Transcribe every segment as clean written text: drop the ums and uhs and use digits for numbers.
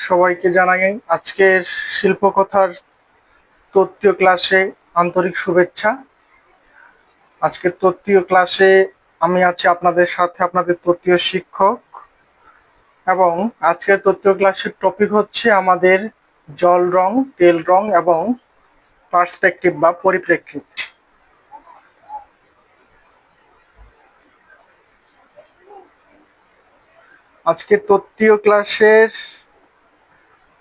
সবাইকে জানাই আজকের শিল্পকথার তৃতীয় ক্লাসে আন্তরিক শুভেচ্ছা। আজকের তৃতীয় ক্লাসে আমি আছি আপনাদের সাথে, আপনাদের তৃতীয় শিক্ষক। এবং আজকের তৃতীয় ক্লাসের টপিক হচ্ছে আমাদের জল রং, তেল রং এবং পার্সপেক্টিভ বা পরিপ্রেক্ষিত। আজকে তৃতীয় ক্লাসের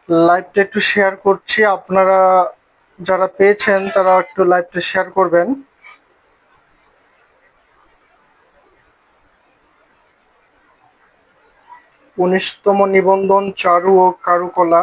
লাইভটা একটু শেয়ার করছি, আপনারা যারা পেয়েছেন তারা একটু লাইভটা শেয়ার করবেন। ১৯তম নিবন্ধন চারু ও কারুকলা।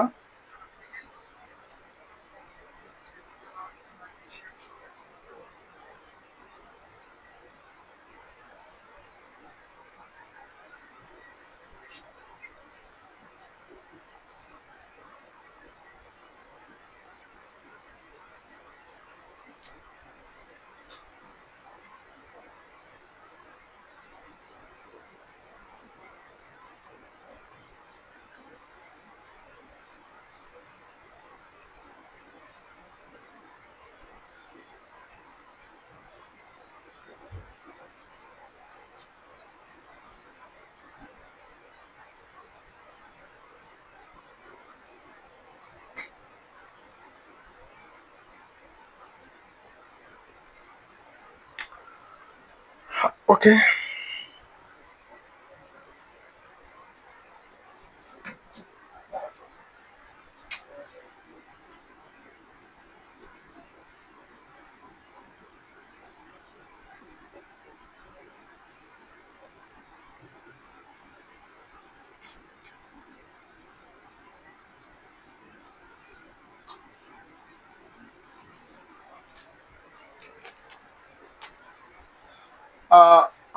ওকে,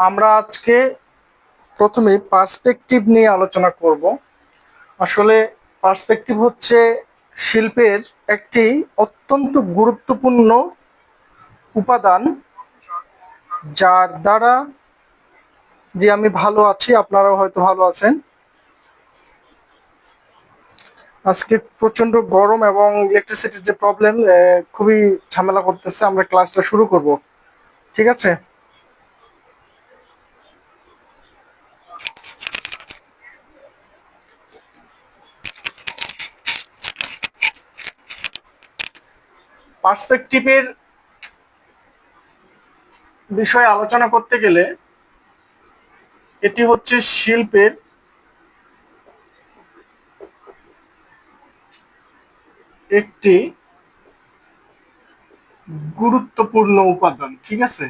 আমরা আজকে প্রথমে পার্সপেক্টিভ নিয়ে আলোচনা করব। আসলে পার্সপেক্টিভ হচ্ছে শিল্পের একটি অত্যন্ত গুরুত্বপূর্ণ উপাদান, যার দ্বারা যে আমি ভালো আছি, আপনারাও হয়তো ভালো আছেন। আজকে প্রচন্ড গরম এবং ইলেকট্রিসিটির যে প্রবলেম, খুবই ঝামেলা করতেছে। আমরা ক্লাসটা শুরু করব, ঠিক আছে? পার্সপেক্টিভের বিষয়ে আলোচনা করতে গেলে এটি হচ্ছে শিল্পের একটি গুরুত্বপূর্ণ উপাদান, ঠিক আছে?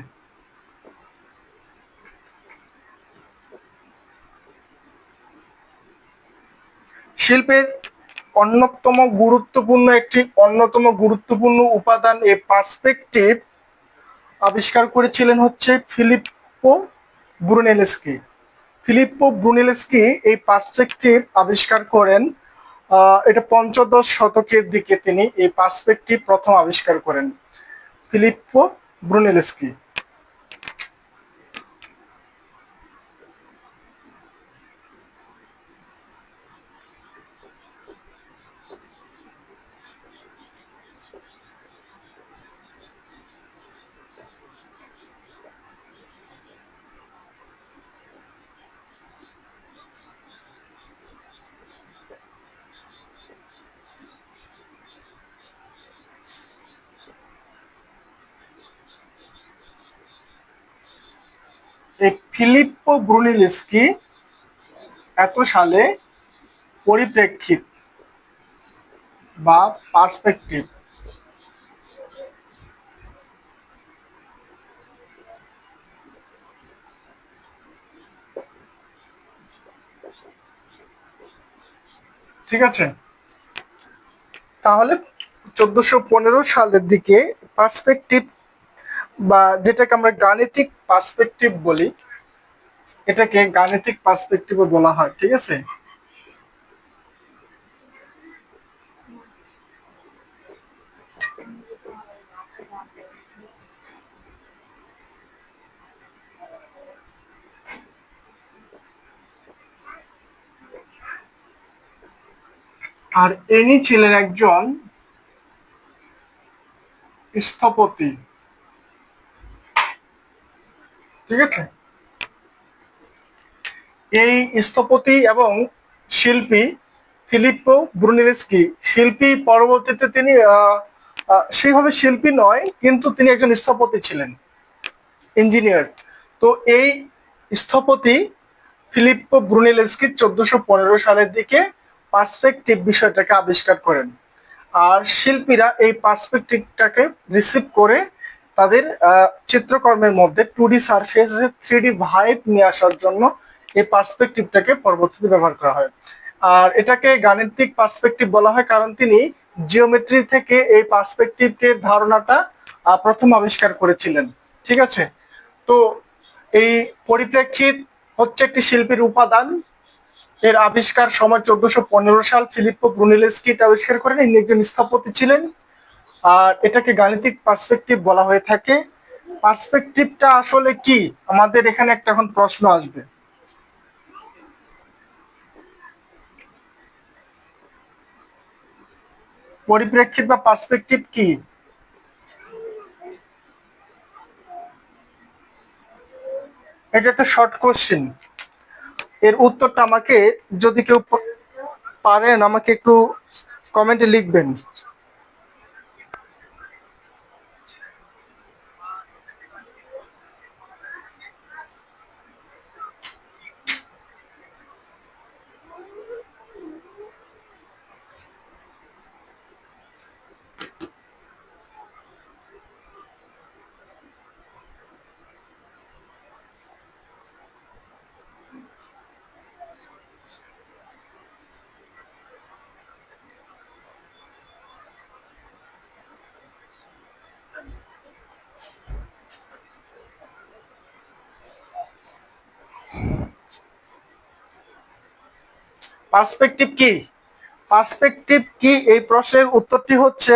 শিল্পের অন্যতম গুরুত্বপূর্ণ উপাদান এই পার্সপেক্টিভ আবিষ্কার করেছিলেন হচ্ছে ফিলিপ্পো ব্রুনেলস্কি। ফিলিপ্পো ব্রুনেলস্কি এই পার্সপেক্টিভ আবিষ্কার করেন। এটা পঞ্চদশ শতকের দিকে তিনি এই পার্সপেক্টিভ প্রথম আবিষ্কার করেন, ফিলিপ্পো ব্রুনেলস্কি। এই ফিলিপ্পো ব্রুনেলস্কি এত সালে পরিপ্রেক্ষিত বা পার্সপেক্টিভ ঠিক আছে? তাহলে 1415 সালের দিকে পার্সপেক্টিভ বা যেটাকে আমরা গাণিতিক পার্সপেক্টিভ বলি, এটাকে গাণিতিক পার্সপেক্টিভও বলা হয়, ঠিক আছে? আর ইনি ছিলেন একজন স্থপতি। ঠিক আছে, এই স্থপতি এবং শিল্পী ফিলিপ্পো ব্রুনেলস্কি। শিল্পী পরবর্তীতে তিনি সেইভাবে শিল্পী নয়, কিন্তু তিনি একজন স্থপতি ছিলেন, ইঞ্জিনিয়ার। তো এই স্থপতি ফিলিপ্পো ব্রুনেলস্কি 1415 সালের দিকে পার্সপেক্টিভ বিষয়টাকে আবিষ্কার করেন। আর শিল্পীরা এই পার্সপেক্টিভটাকে রিসিভ করে তাদের চিত্রকর্মের মধ্যে 2D সারফেস 3D ভাইব নিয়ে আসার জন্য এই পার্সপেক্টিভটাকে পরবর্তীতে ব্যবহার করা হয়। আর এটাকে গাণিতিক পার্সপেক্টিভ বলা হয়, কারণ তিনি জিওমেট্রি থেকে এই পার্সপেক্টিভের ধারণাটা প্রথম আবিষ্কার করেছিলেন। ঠিক আছে, তো এই পরিপ্রেক্ষিত হচ্ছে একটি শিল্পীর উপাদান। এর আবিষ্কার সময় 1415 সাল ফিলিপ্পো ব্রুনেলস্কি এটা আবিষ্কার করেন। ইনি একজন স্থপতি ছিলেন। আর এটাকে গাণিতিক পার্সপেক্টিভ বলা হয়ে থাকে। পার্সপেক্টিভটা আসলে কি, আমাদের এখানে একটা এখন প্রশ্ন আসবে। পরিপ্রেক্ষিত বা পার্সপেক্টিভ কি? এটা একটা শর্ট কোশ্চেন। এর উত্তরটা আমাকে, যদি কেউ পারেন, আমাকে একটু কমেন্টে লিখবেন। পার্সপেক্টিভ কি? পার্সপেক্টিভ কি, এই প্রশ্নের উত্তরটি হচ্ছে,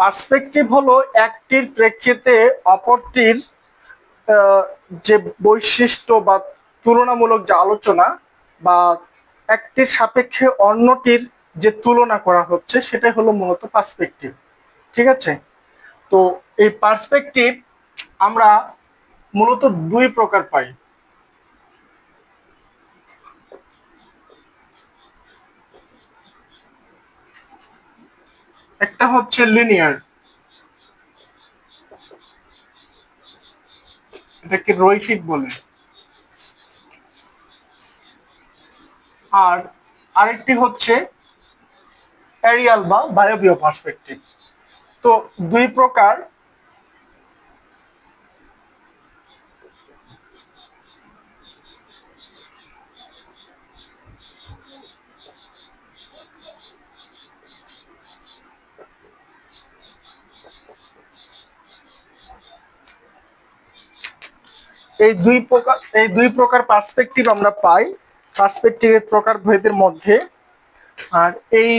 পার্সপেক্টিভ হলো একটির প্রেক্ষিতে অপরটির যে বৈশিষ্ট্য বা তুলনামূলক যে আলোচনা, বা একটির সাপেক্ষে অন্যটির যে তুলনা করা হচ্ছে, সেটাই হলো মূলত পার্সপেক্টিভ। ঠিক আছে, তো এই পার্সপেক্টিভ আমরা মূলত দুই প্রকার পাই। একটা হচ্ছে লিনিয়ার, এটাকে রৈখিক বলে। আর আরেকটি হচ্ছে অ্যারিয়াল বা বায়বীয় পার্সপেক্টিভ। তো দুই প্রকার। এই দুই প্রকার পার্সপেক্টিভ আমরা পাই পার্সপেক্টিভের প্রকার ভেদের মধ্যে। আর এই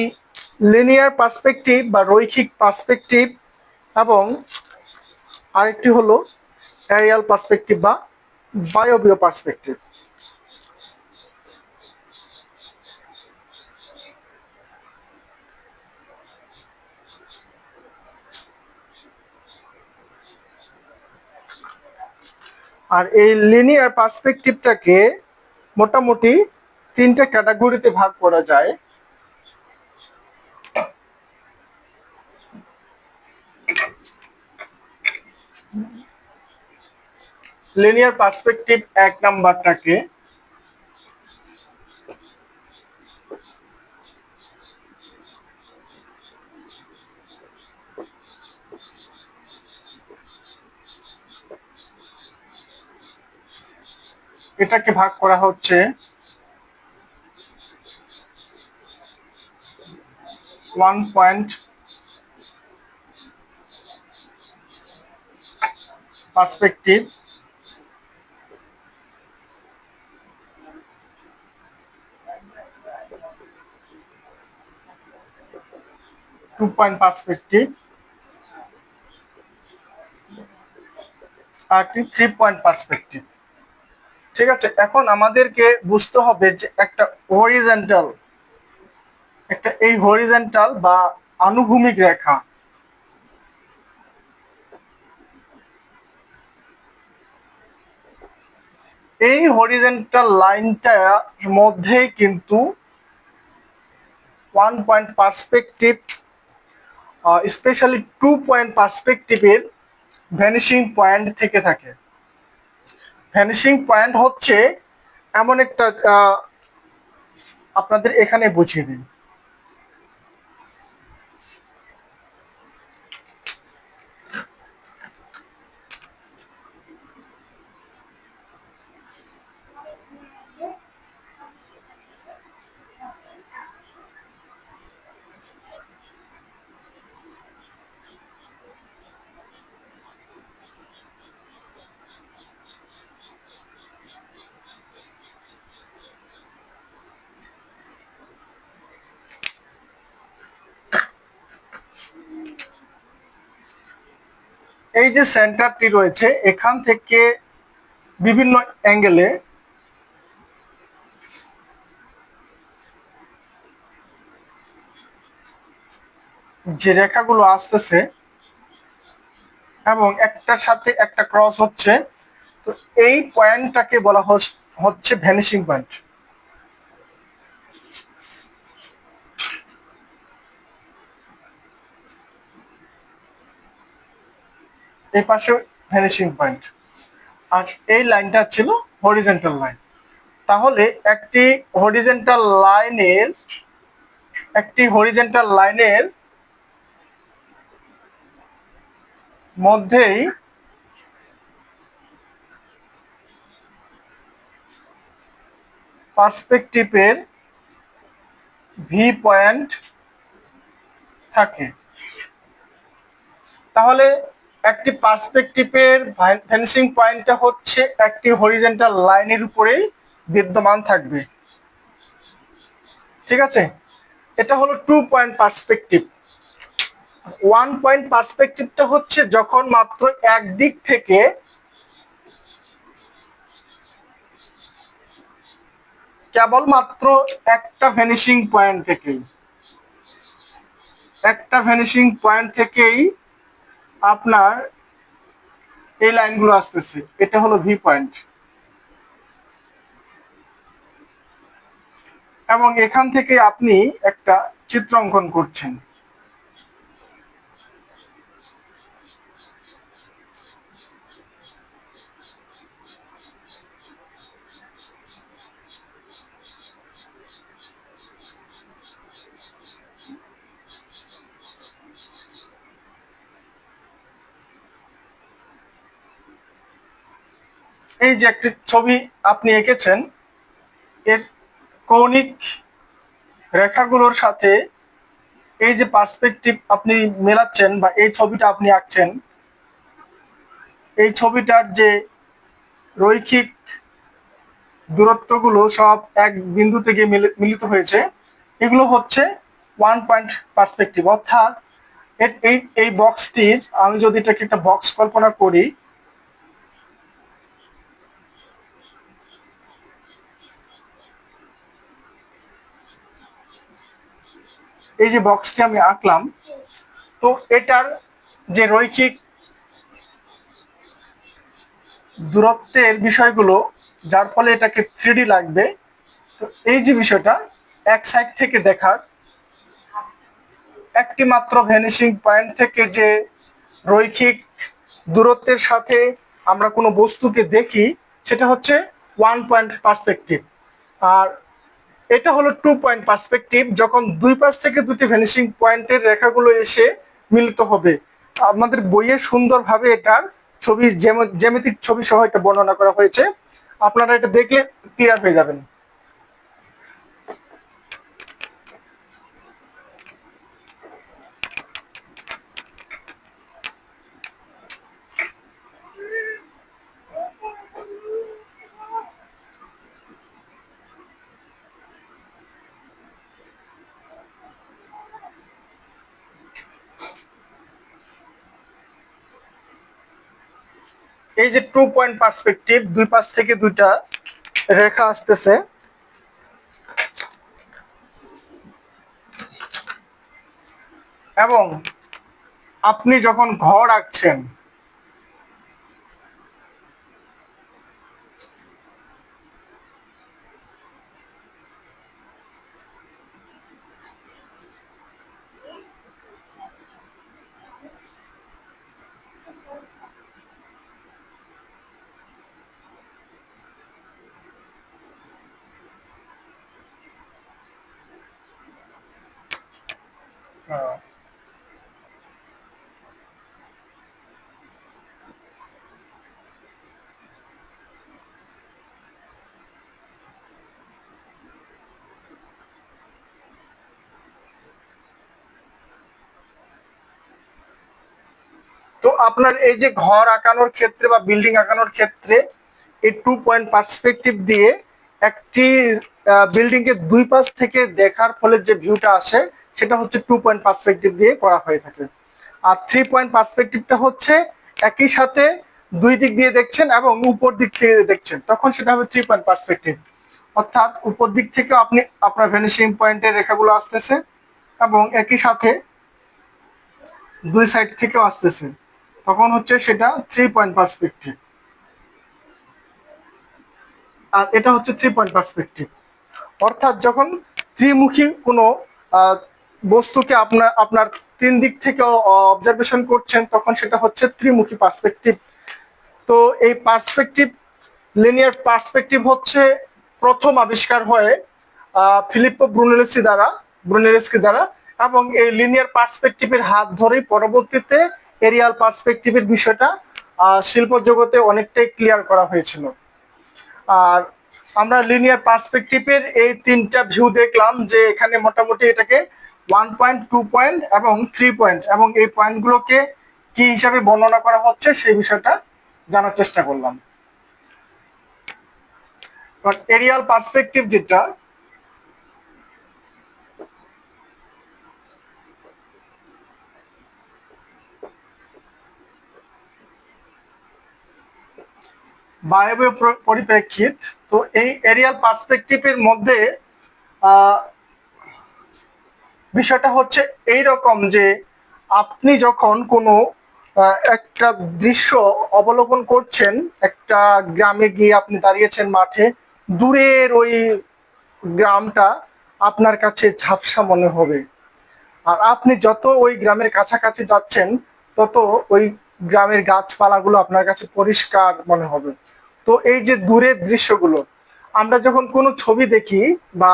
লিনিয়ার পার্সপেক্টিভ বা রৈখিক পার্সপেক্টিভ, এবং আরেকটি হলো অ্যারিয়াল পার্সপেক্টিভ বা বায়বীয় পার্সপেক্টিভ। আর এই লিনিয়ার পার্সপেক্টিভটাকে মোটামুটি তিনটা ক্যাটাগরিতে ভাগ করা যায়। লিনিয়ার পার্সপেক্টিভ এক নাম্বারটাকে এটাকে ভাগ করা হচ্ছে 1 পয়েন্ট পার্সপেক্টিভ, পয়েন্ট পার্সপেক্টিভ, আর একটি 3 পয়েন্ট পার্সপেক্টিভ। ঠিক আছে, এখন আমাদেরকে বুঝতে হবে যে একটা এই হরিজেন্টাল বা আনুভূমিক রেখা, এই হরিজেন্টাল লাইনটার মধ্যেই কিন্তু 1 পয়েন্ট পার্সপেক্টিভ, স্পেশালি 2 পয়েন্ট পার্সপেক্টিভের ভ্যানিশিং পয়েন্ট থেকে থাকে। ভ্যানিশিং পয়েন্ট হচ্ছে এমন একটা, আপনাদের এখানে বুঝিয়ে দিই। এই যে সেন্টারটি রয়েছে, এখান থেকে বিভিন্ন অ্যাঙ্গেলে যে রেখাগুলো আসতেছে এবং একটার সাথে একটা ক্রস হচ্ছে, তো এই পয়েন্টটাকে বলা হচ্ছে ভ্যানিশিং পয়েন্ট। এই পাশে ভ্যানিশিং পয়েন্ট, আর এই লাইনটা ছিল হরিজেন্টাল লাইন। তাহলে একটি হরিজেন্টাল লাইনের মধ্যেই পার্সপেক্টিভের ভি পয়েন্ট থাকে। তাহলে একটি পার্সপেক্টিভের ভ্যানিশিং পয়েন্টটা হচ্ছে একটি হরিজেন্টাল লাইনের উপরেই বিদ্যমান থাকবে। ঠিক আছে, এটা হলো 2 পয়েন্ট পার্সপেক্টিভ। 1 পয়েন্ট পার্সপেক্টিভটা হচ্ছে যখন মাত্র একদিক থেকে কেবলমাত্র একটা ভ্যানিশিং পয়েন্ট থেকেই আপনার এই লাইনগুলো আসতেছে, এটা হলো ভি পয়েন্ট। এবং এখান থেকে আপনি একটা চিত্র অঙ্কন করছেন। এই যে একটি ছবি আপনি এঁকেছেন, এর কৌণিক রেখাগুলোর সাথে এই যে পার্সপেক্টিভ আপনি মেলাচ্ছেন বা এই ছবিটা আপনি আঁকছেন, এই ছবিটার যে রৈখিক দূরত্বগুলো সব এক বিন্দু থেকে মিলিত হয়েছে, এগুলো হচ্ছে 1 পয়েন্ট পার্সপেক্টিভ। অর্থাৎ এই বক্সটির, আমি যদি এটাকে একটা বক্স কল্পনা করি, এই যে বক্সটি আমি আঁকলাম, তো এটার যে রৈখিক দূরত্বের বিষয়গুলো, যার ফলে এটাকে 3D লাগবে। তো এই যে বিষয়টা এক সাইড থেকে দেখার, একটি মাত্র ভ্যানিশিং পয়েন্ট থেকে যে রৈখিক দূরত্বের সাথে আমরা কোনো বস্তুকে দেখি, সেটা হচ্ছে 1 পয়েন্ট পার্সপেক্টিভ। আর এটা হলো 2 পয়েন্ট পার্সপেক্টিভ, যখন দুই পাশ থেকে দুটি ভ্যানিশিং পয়েন্টের রেখাগুলো এসে মিলিত হবে। আমাদের বইয়ে সুন্দরভাবে এটার ছবি, জ্যামিতিক ছবি সহ এটা বর্ণনা করা হয়েছে, আপনারা এটা দেখলে ক্লিয়ার হয়ে যাবেন। এই যে 2 পয়েন্ট পার্সপেক্টিভ, দুই পাশ থেকে দুইটা রেখা আসতেছে, এবং আপনি যখন ঘর আঁকছেন তো আপনার এই যে ঘর আঁকানোর ক্ষেত্রে বা বিল্ডিং আঁকানোর ক্ষেত্রে এই 2 পয়েন্ট পার্সপেক্টিভ দিয়ে একটি বিল্ডিং কে দুই পাশ থেকে দেখার ফলে যে ভিউটা আসে সেটা হচ্ছে 2 পয়েন্ট পার্সপেক্টিভ দিয়ে করা হয়ে থাকে। আর 3 পয়েন্ট পার্সপেক্টিভটা হচ্ছে একই সাথে দুই দিক দিয়ে দেখছেন এবং উপর দিক থেকে দেখছেন, তখন সেটা হবে 3 পয়েন্ট পার্সপেক্টিভ। অর্থাৎ উপর দিক থেকে আপনি আপনার ভ্যানিশিং পয়েন্টের রেখাগুলো আসতেছে এবং একই সাথে দুই সাইড থেকেও আসতেছে, তখন হচ্ছে সেটা 3 পয়েন্ট পার্সপেক্টিভ। আর এটা হচ্ছে 3 পয়েন্ট পার্সপেক্টিভ। অর্থাৎ যখন ত্রিমুখী কোনো আহ, বস্তুকে আপনার আপনার তিন দিক থেকে অবজারভেশন করছেন তখন সেটা হচ্ছে ত্রিমুখী পার্সপেক্টিভ। তো এই পার্সপেক্টিভ, লিনিয়ার পার্সপেক্টিভ হচ্ছে প্রথম আবিষ্কার হয় ফিলিপ্পো ব্রুনেলেস্কি দ্বারা, এবং এই লিনিয়ার পার্সপেক্টিভের হাত ধরেই পরবর্তীতে এরিয়াল পার্সপেক্টিভের বিষয়টা শিল্প জগতে অনেকটাই ক্লিয়ার করা হয়েছিল। আর আমরা লিনিয়ার পার্সপেক্টিভের এই তিনটা ভিউ দেখলাম, যে এখানে মোটামুটি এটাকে 1 পয়েন্ট, 2 পয়েন্ট এবং 3 পয়েন্ট, এবং এই পয়েন্টগুলোকে কি হিসাবে বর্ণনা করা হচ্ছে সেই বিষয়টা জানার চেষ্টা করলাম। এরিয়াল পার্সপেক্টিভ যেটা, বায়বীয় পরিপ্রেক্ষিত, তো এই এরিয়াল পার্সপেক্টিভের মধ্যে আহ, বিষয়টা হচ্ছে এই রকম যে আপনি যখন কোনো একটা দৃশ্য অবলোকন করছেন, একটা গ্রামে গিয়ে আপনি দাঁড়িয়েছেন মাঠে, দূরের ওই গ্রামটা আপনার কাছে ঝাপসা মনে হবে। আর আপনি যত ওই গ্রামের কাছাকাছি যাচ্ছেন তত ওই গ্রামের গাছপালাগুলো আপনার কাছে পরিষ্কার মনে হবে। তো এই যে দূরের দৃশ্যগুলো, আমরা যখন কোনো ছবি দেখি বা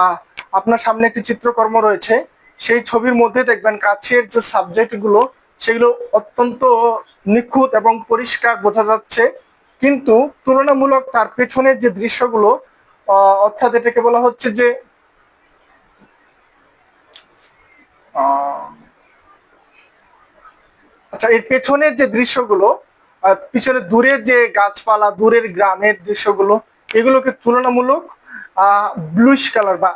আপনার সামনে একটি চিত্রকর্ম রয়েছে, সেই ছবির মধ্যে দেখবেন কাছের যে সাবজেক্টগুলো সেগুলো অত্যন্ত নিখুঁত এবং পরিষ্কার বোঝা যাচ্ছে, কিন্তু তুলনামূলক তার পেছনের যে দৃশ্যগুলো, অর্থাৎ এটাকে বলা হচ্ছে যে আচ্ছা, এর পেছনের যে দৃশ্যগুলো, পিছনে দূরের যে গাছপালা, দূরের গ্রামের দৃশ্যগুলো, এগুলোকে তুলনামূলক ব্লুইশ কালার বা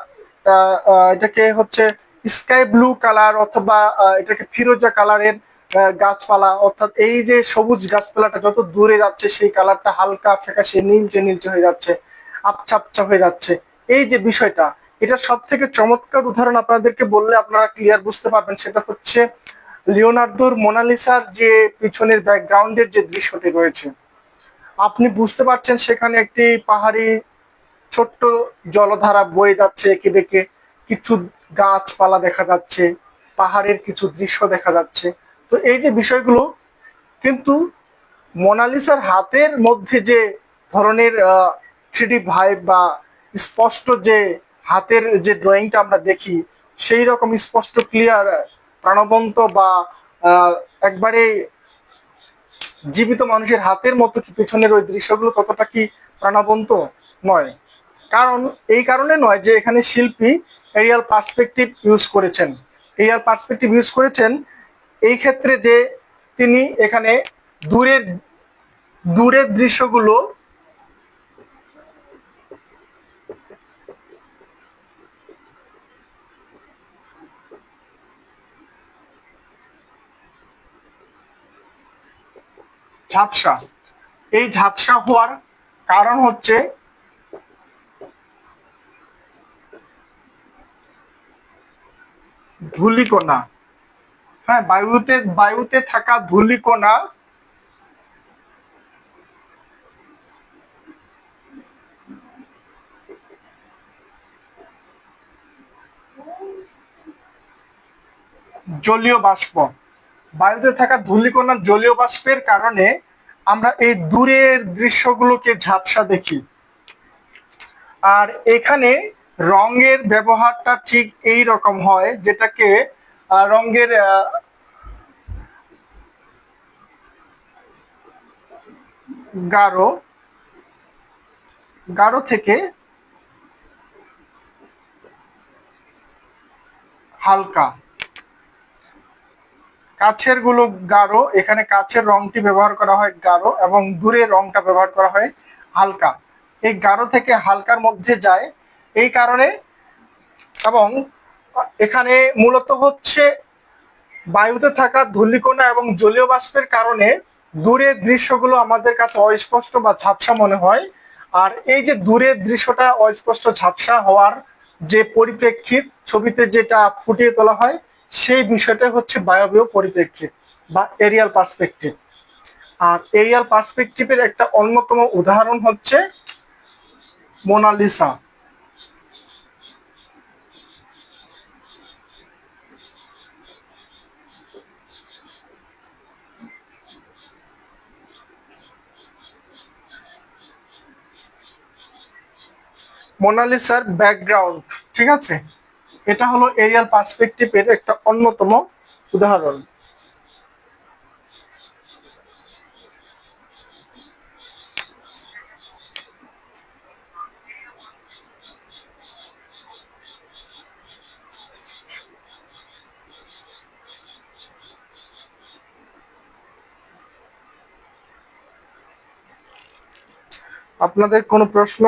এটাকে হচ্ছে স্কাই ব্লু কালার, অথবা এটাকে ফিরোজা কালারের গাছপালা, অর্থাৎ এই যে সবুজ গাছপালাটা যত দূরে যাচ্ছে সেই কালারটা হালকা ফ্যাকাশে নীলচে নীলচে হয়ে যাচ্ছে, আবছা আবছা হয়ে যাচ্ছে। এই যে বিষয়টা, এটা সব থেকে চমৎকার উদাহরণ আপনাদেরকে বললে আপনারা ক্লিয়ার বুঝতে পারবেন, সেটা হচ্ছে লিওনার্দোর মোনালিসার যে পিছনের ব্যাকগ্রাউন্ডের যে দৃশ্যটি রয়েছে। আপনি বুঝতে পারছেন সেখানে একটি পাহাড়ি ছোট্ট জলধারা বয়ে যাচ্ছে এঁকে বেঁকে, কিছু গাছপালা দেখা যাচ্ছে, পাহাড়ের কিছু দৃশ্য দেখা যাচ্ছে। তো এই যে বিষয়গুলো, কিন্তু মোনালিসার হাতের মধ্যে যে ধরনের 3D ভাইব বা স্পষ্ট যে হাতের যে ড্রয়িংটা আমরা দেখি, সেই রকম স্পষ্ট ক্লিয়ার প্রাণবন্ত বা একবারে জীবিত মানুষের হাতের মতো কি পেছনের ওই দৃশ্যগুলো ততটা কি প্রাণবন্ত নয়। কারণ এই কারণে নয় যে এখানে শিল্পী এরিয়াল পার্সপেক্টিভ ইউজ করেছেন। এরিয়াল পার্সপেক্টিভ ইউজ করেছেন এই ক্ষেত্রে যে তিনি এখানে দূরের দূরের দৃশ্যগুলো ঝাপসা, এই ঝাপসা হওয়ার কারণ হচ্ছে ধূলিকণা। হ্যাঁ, বায়ুতে থাকা ধূলিকণা জলীয় বাষ্প, বায়ুতে থাকা ধূলিকণা জলীয় বাষ্পের কারণে আমরা এই দূরের দৃশ্যগুলোকে ঝাপসা দেখি। আর এখানে রঙের ব্যবহারটা ঠিক এই রকম হয়, যেটাকে রঙের গাঢ় গাঢ় থেকে হালকা, কাছের গুলো গাঢ়, এখানে কাছের রংটি ব্যবহার করা হয় গাঢ় এবং দূরের রংটা ব্যবহার করা হয় হালকা। এই গাঢ় থেকে হালকার মধ্যে যায় এই কারণে। এবং এখানে মূলত হচ্ছে বায়ুতে থাকা ধূলিকণা এবং জলীয় বাষ্পের কারণে দূরের দৃশ্যগুলো আমাদের কাছে অস্পষ্ট বা ঝাপসা মনে হয়। আর এই যে দূরের দৃশ্যটা অস্পষ্ট ঝাপসা হওয়ার যে পরিপ্রেক্ষিত ছবিতে যেটা ফুটিয়ে তোলা হয়, সেই বিষয়টা হচ্ছে বায়বীয় পরিপ্রেক্ষিত বা এরিয়াল পার্সপেক্টিভ। আর এরিয়াল পার্সপেক্টিভের একটা অন্যতম উদাহরণ হচ্ছে মোনালিসা। মোনালিসার ব্যাকগ্রাউন্ড, ঠিক আছে, এটা হলো এরিয়াল পার্সপেক্টিভের একটা অন্যতম উদাহরণ। আপনাদের কোনো প্রশ্ন?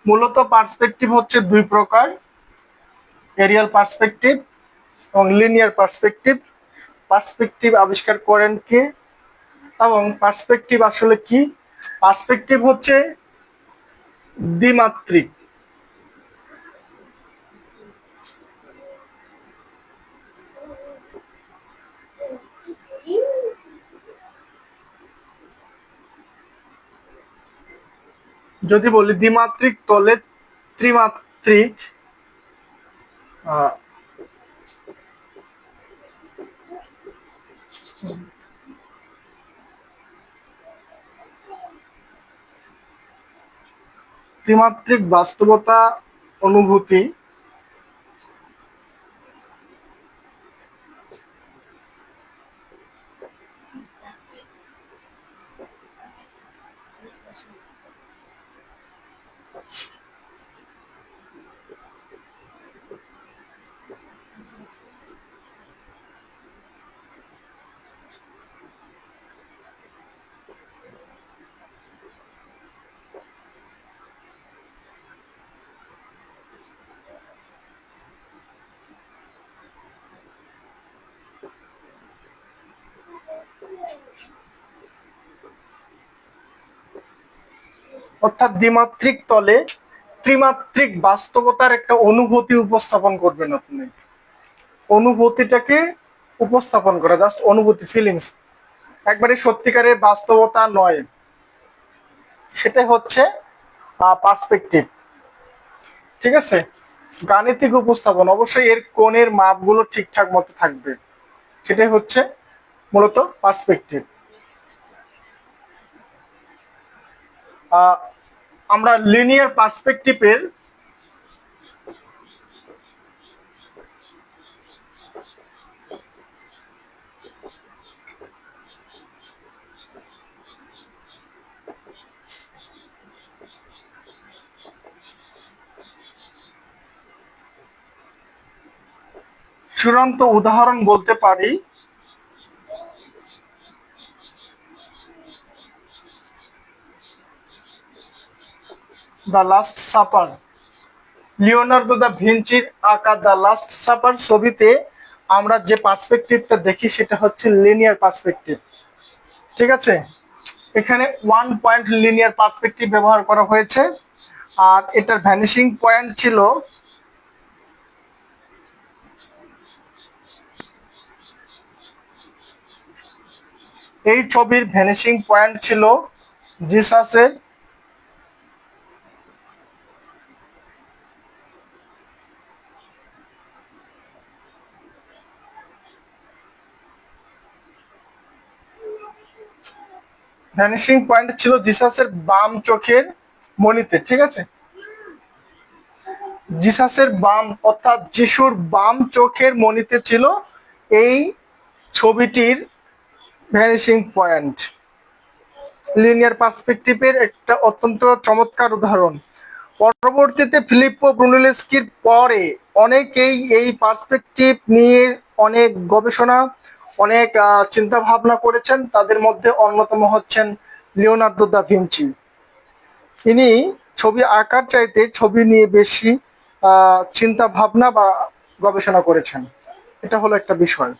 মূলত পার্সপেক্টিভ হচ্ছে দুই প্রকার, এরিয়াল পার্সপেক্টিভ এবং লিনিয়ার পার্সপেক্টিভ। পার্সপেক্টিভ আবিষ্কার করেন কে এবং পার্সপেক্টিভ আসলে কি? পার্সপেক্টিভ হচ্ছে দ্বিমাত্রিক। যদি বলি দ্বিমাত্রিক তলে ত্রিমাত্রিক আহ, ত্রিমাত্রিক বাস্তবতা অনুভূতি অর্থাৎ দ্বিমাত্রিক তলে ত্রিমাত্রিক বাস্তবতার একটা অনুভূতি উপস্থাপন করবেন আপনি। অনুভূতিটাকে উপস্থাপন করা, জাস্ট অনুভূতি, ফিলিংস, একবারে সত্যিকারের বাস্তবতা নয়। সেটা হচ্ছে পার্সপেক্টিভ, ঠিক আছে। গাণিতিক উপস্থাপন, অবশ্যই এর কোণের মাপগুলো ঠিকঠাক মতো থাকবে, সেটাই হচ্ছে মূলত পার্সপেক্টিভ। আমরা লিনিয়ার পার্সপেক্টিভের চূড়ান্ত উদাহরণ বলতে পারি the last supper. Leonardo da ভিঞ্চির আঁকা দ্য লাস্ট সাপার ছবিতে আমরা যে পার্সপেক্টিভটা দেখি সেটা হচ্ছে লিনিয়ার পার্সপেক্টিভ। ঠিক আছে, এখানে 1 পয়েন্ট লিনিয়ার পার্সপেক্টিভ ব্যবহার করা হয়েছে, আর এটার ভ্যানিশিং পয়েন্ট ছিল এই ছবির ভ্যানিশিং পয়েন্ট ছিল জিসাসের ভ্যানিশিং পয়েন্ট ছিল জিসাসের বাম চোখের মণিতে। ঠিক আছে, জিসাসের বাম অর্থাৎ যিশুর বাম চোখের মণিতে ছিল এই ছবিটির ভ্যানিশিং পয়েন্ট। লিনিয়ার পার্সপেক্টিভের একটা অত্যন্ত চমৎকার উদাহরণ। পরবর্তীতে ফিলিপ্পো ব্রুনেলেস্কির পরে অনেকেই এই পার্সপেক্টিভ নিয়ে অনেক গবেষণা, অনেক চিন্তা ভাবনা করেছেন। তাদের মধ্যে অন্যতম হচ্ছেন লিওনার্দো দা ভিঞ্চি। ইনি ছবি আঁকার চাইতে ছবি নিয়ে বেশি চিন্তা ভাবনা বা গবেষণা করেছেন। এটা হলো একটা বিষয়।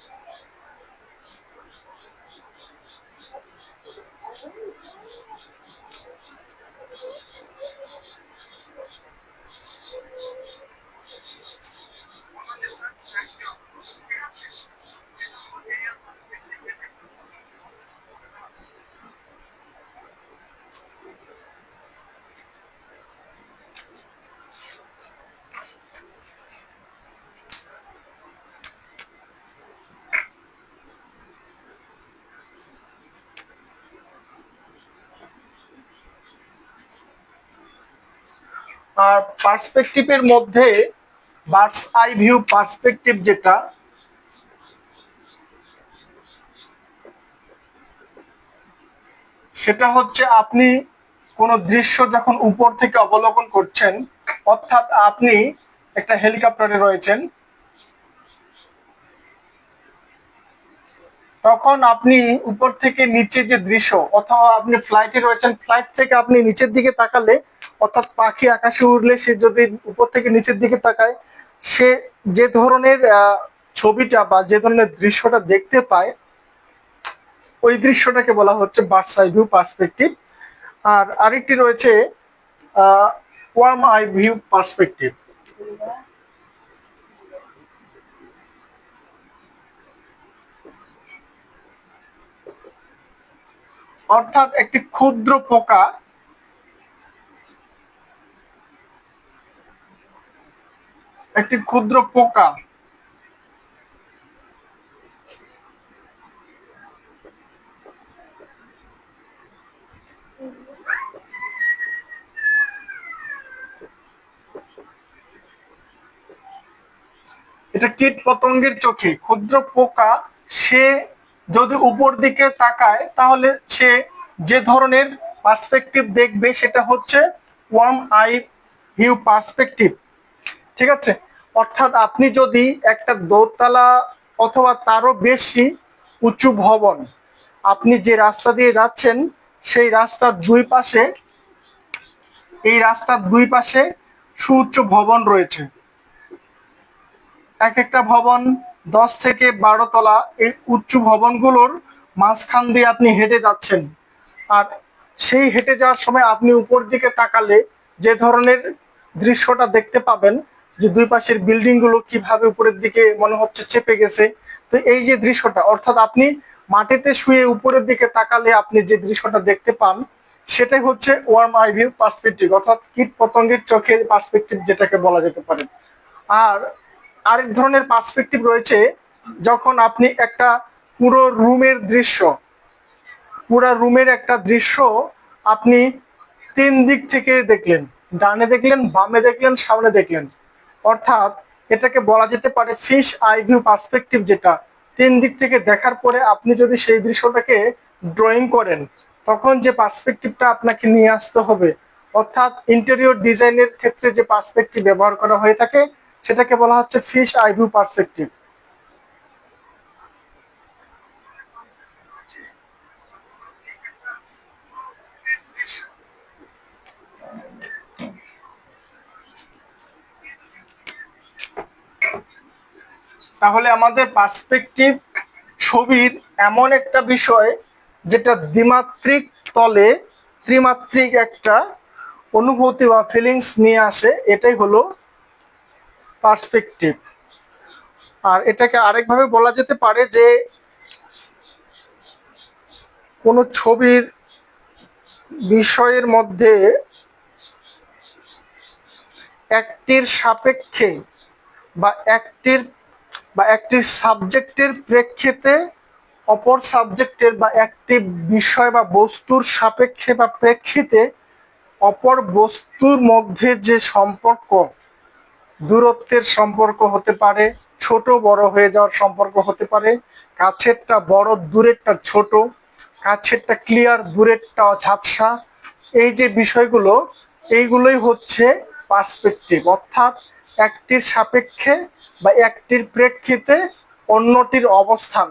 আর পার্সপেক্টিভের মধ্যে বার্ডস আই ভিউ পার্সপেক্টিভ যেটা, সেটা হচ্ছে আপনি কোনো দৃশ্য যখন উপর থেকে অবলোকন করছেন, অর্থাৎ আপনি একটা হেলিকপ্টারে রয়েছেন, তখন আপনি উপর থেকে নিচে যে দৃশ্য, অথবা আপনি ফ্লাইটে রয়েছেন, ফ্লাইট থেকে আপনি নিচের দিকে তাকালে, অর্থাৎ পাখি আকাশে উড়লে সে যদি উপর থেকে নিচের দিকে তাকায়, সে যে ধরনের ছবিটা বা যে ধরনের দৃশ্যটা দেখতে পায়, ওই দৃশ্যটাকে বলা হচ্ছে বার্ডস আই ভিউ পার্সপেক্টিভ। আর আরেকটি রয়েছে ওয়ার্ম আই ভিউ পার্সপেক্টিভ। অর্থাৎ একটি ক্ষুদ্র পোকা একটি ক্ষুদ্র পোকা এটা কীট পতঙ্গের চোখে ক্ষুদ্র পোকা, সে যদি উপর দিকে তাকায় তাহলে সে যে ধরনের পার্সপেক্টিভ দেখবে সেটা হচ্ছে ওয়ার্ম আই ভিউ পার্সপেক্টিভ। ঠিক আছে, অর্থাৎ আপনি যদি একটা দোতলা অথবা তারও বেশি উঁচু ভবন, আপনি যে রাস্তা দিয়ে যাচ্ছেন সেই রাস্তার দুই পাশে, এই রাস্তার দুই পাশে সুউচ্চ ভবন রয়েছে, এক একটা ভবন 10 থেকে 12 তলা। এই উচ্চ ভবনগুলোর মাঝখান দিয়ে আপনি হেঁটে যাচ্ছেন, আর সেই হেঁটে যাওয়ার সময় আপনি উপর দিকে তাকালে যে ধরনের দৃশ্যটা দেখতে পাবেন, যে দুই পাশের বিল্ডিং গুলো কিভাবে উপরের দিকে মনে হচ্ছে চেপে গেছে। তো এই যে দৃশ্যটা, অর্থাৎ আপনি মাটিতে শুয়ে উপরের দিকে তাকালে আপনি যে দৃশ্যটা দেখতে পান, সেটাই হচ্ছে ওয়ার্ম আই ভিউ পার্সপেক্টিভ, অর্থাৎ কীট পতঙ্গের চোখের পার্সপেক্টিভ যেটাকে বলা যেতে পারে। আর আরেক ধরনের পার্সপেক্টিভ রয়েছে, যখন আপনি একটা পুরো রুমের দৃশ্য, পুরো রুমের একটা দৃশ্য আপনি 3 দিক থেকে দেখলেন, ডানে দেখলেন, বামে দেখলেন, সামনে দেখলেন, অর্থাৎ এটাকে বলা যেতে পারে ফিশ আই ভিউ পার্সপেক্টিভ, যেটা 3 দিক থেকে দেখার পরে আপনি যদি সেই দৃশ্যটাকে ড্রয়িং করেন, তখন যে পার্সপেক্টিভটা আপনাকে নিয়ে আসতে হবে, অর্থাৎ ইন্টেরিয়র ডিজাইনের ক্ষেত্রে যে পার্সপেক্টিভ ব্যবহার করা হয়ে থাকে, সেটাকে বলা হচ্ছে ফিশ আই ভিউ পার্সপেক্টিভ। তাহলে আমাদের পার্সপেক্টিভ ছবির এমন একটা বিষয় যেটা দ্বিমাত্রিক তলে ত্রিমাত্রিক একটা অনুভূতি বা ফিলিংস নিয়ে আসে, এটাই হলো পার্সপেক্টিভ। আর এটাকে আরেকভাবে বলা যেতে পারে যে কোনো ছবির বিষয়ের মধ্যে একটির সাপেক্ষে বা একটি সাবজেক্টের প্রেক্ষিতে অপর সাবজেক্টের বা একটি বিষয় বা বস্তুর সাপেক্ষে বা প্রেক্ষিতে অপর বস্তুর মধ্যে যে সম্পর্ক, দূরত্বের সম্পর্ক হতে পারে, ছোট বড় হয়ে যাওয়ার সম্পর্ক হতে পারে, কাছেরটা বড় দূরেরটা ছোট, কাছেরটা ক্লিয়ার দূরেরটা ঝাপসা, এই যে বিষয়গুলো, এইগুলোই হচ্ছে পার্সপেক্টিভ। অর্থাৎ একটির সাপেক্ষে বা একটির প্রেক্ষিতে অন্যটির অবস্থান,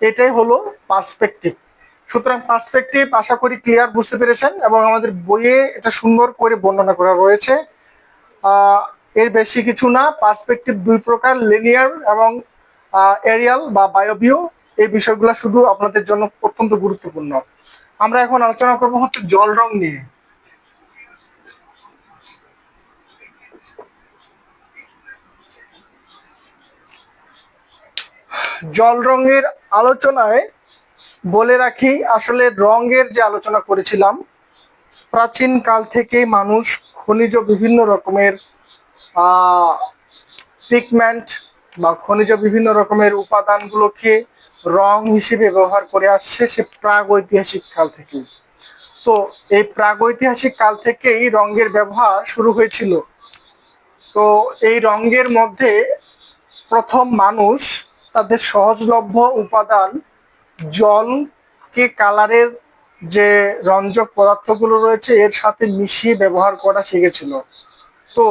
এটাই হলো পার্সপেক্টিভ। সুতরাং পার্সপেক্টিভ আশা করি ক্লিয়ার বুঝতে পেরেছেন, এবং আমাদের বইয়ে এটা সুন্দর করে বর্ণনা করা রয়েছে। এর বেশি কিছু না। পার্সপেক্টিভ দুই প্রকার, লিনিয়ার এবং এরিয়াল বা বায়বীয়। এই বিষয়গুলো শুধু আপনাদের জন্য অত্যন্ত গুরুত্বপূর্ণ। আমরা এখন আলোচনা করব হচ্ছে জল রং নিয়ে। জল রঙের আলোচনায় বলে রাখি, আসলে রঙের যে আলোচনা করেছিলাম, প্রাচীন কাল থেকে মানুষ খনিজ বিভিন্ন রকমের পিগমেন্ট বা খনিজ বিভিন্ন রকমের উপাদানগুলোকে রং হিসেবে ব্যবহার করে আসছে সে প্রাগৈতিহাসিক কাল থেকে। তো এই প্রাগৈতিহাসিক কাল থেকেই রঙের ব্যবহার শুরু হয়েছিল। তো এই রঙের মধ্যে প্রথম মানুষ তাদের সহজলভ্য উপাদান জলকে কালারের যে রঞ্জক পদার্থগুলো রয়েছে এর সাথে মিশিয়ে ব্যবহার করা শিখেছিল। তো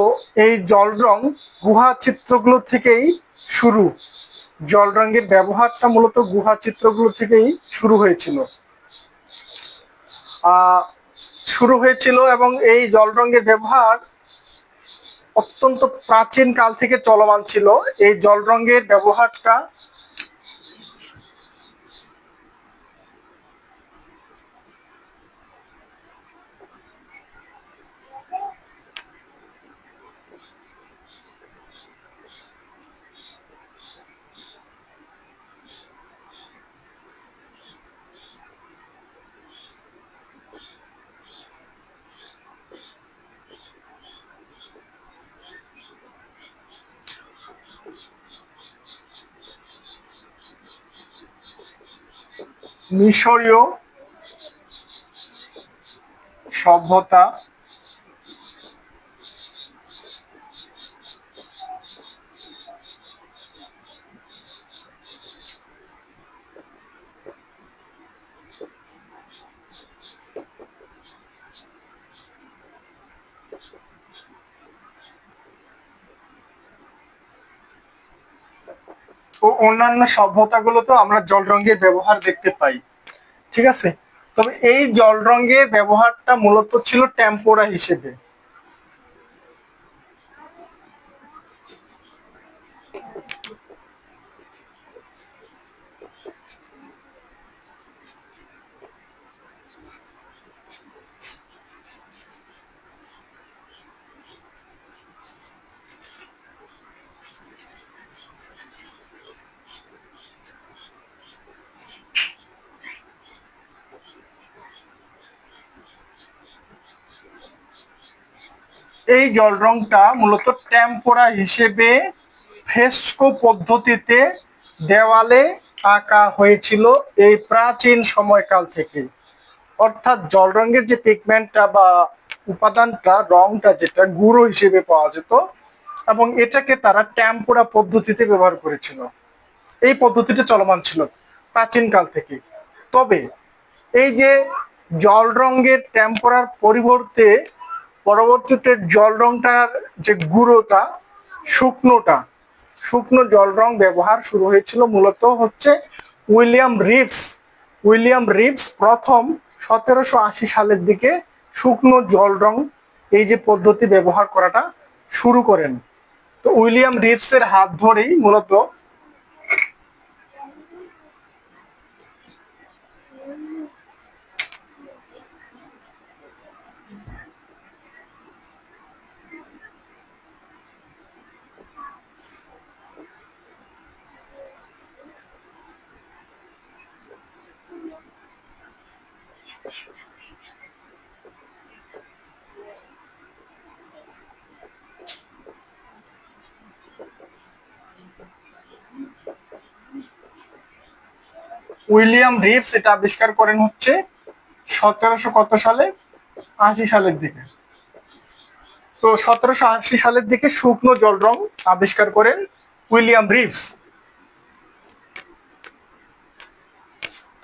এই জল রং গুহা চিত্রগুলো থেকেই শুরু। জল রঙের ব্যবহারটা মূলত গুহা চিত্রগুলো থেকেই শুরু হয়েছিল এবং এই জল রঙের ব্যবহার অত্যন্ত প্রাচীন কাল থেকে চলমান ছিল। এই জল রঙের ব্যবহারটা মিশরীয় সভ্যতা, ও অন্যান্য সভ্যতাগুলোতেও আমরা জল রঙের ব্যবহার দেখতে পাই। ঠিক আছে, তবে এই জল রঙের ব্যবহারটা মূলত ছিল টেম্পোরা হিসেবে। এই জল রংটা মূলত টেম্পোরা হিসেবে ফ্রেস্কো পদ্ধতিতে দেওয়ালে আঁকা হয়েছিল এই প্রাচীন সময়কাল থেকে। অর্থাৎ জল রঙের যে পিগমেন্টটা বা উপাদানটা, রংটা যেটা গুঁড়ো হিসেবে পাওয়া যেত, এবং এটাকে তারা টেম্পোরা পদ্ধতিতে ব্যবহার করেছিল। এই পদ্ধতিটা চলমান ছিল প্রাচীন কাল থেকে। তবে এই যে জল রঙের টেম্পোরার পরিবর্তে পরবর্তীতে জল রংটার যে গুঁড়োটা, শুকনোটা, শুকনো জল রং ব্যবহার শুরু হয়েছিল মূলত হচ্ছে উইলিয়াম রিভস প্রথম 1780 সালের দিকে শুকনো জল রং এই যে পদ্ধতি ব্যবহার করাটা শুরু করেন। তো উইলিয়াম রিভসের হাত ধরেই মূলত উইলিয়াম রিভস এটা আবিষ্কার করেন হচ্ছে 1700 কত সালে, 80 সালের দিকে। তো 1780 সালের দিকে শুকনো জল রং আবিষ্কার করেন উইলিয়াম রিভস।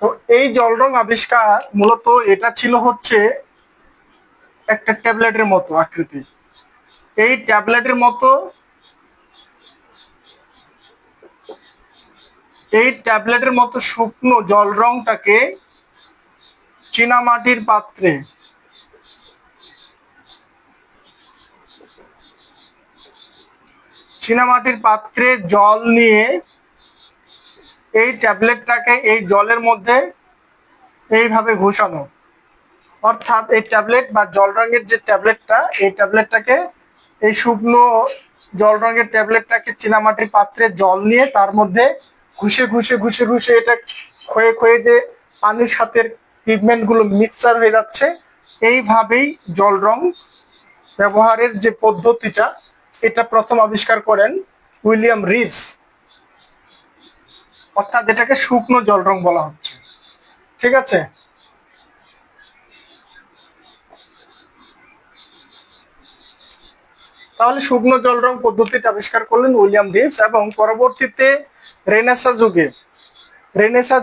তো এই জল রং আবিষ্কার মূলত এটা ছিল হচ্ছে একটা ট্যাবলেটের মতো আকৃতি। এই ট্যাবলেটের মতো শুকনো জল রংটাকে চীনামাটির পাত্রে জল নিয়ে এই ট্যাবলেটটাকে এই জলের মধ্যে এইভাবে ঘুষানো, অর্থাৎ এই ট্যাবলেট বা জল রঙের যে ট্যাবলেটটা, এই ট্যাবলেটটাকে এই শুকনো জল রঙের ট্যাবলেটটাকে চীনামাটির পাত্রে জল নিয়ে তার মধ্যে ঘুষে ঘুষে ঘুষে ঘুষে এটা ক্ষয়ে ক্ষয়ে যে পানির সাথে পিগমেন্ট গুলো মিক্সচার হয়ে যাচ্ছে, এইভাবেই জল রং ব্যবহারের যে পদ্ধতিটা, এটা প্রথম আবিষ্কার করেন উইলিয়াম রিভস। অর্থাৎ এটাকে শুকনো জল রং বলা হচ্ছে। ঠিক আছে। তাহলে শুকনো জল রং পদ্ধতিটা আবিষ্কার করলেন উইলিয়াম রিভস, এবং পরবর্তীতে রেনেসা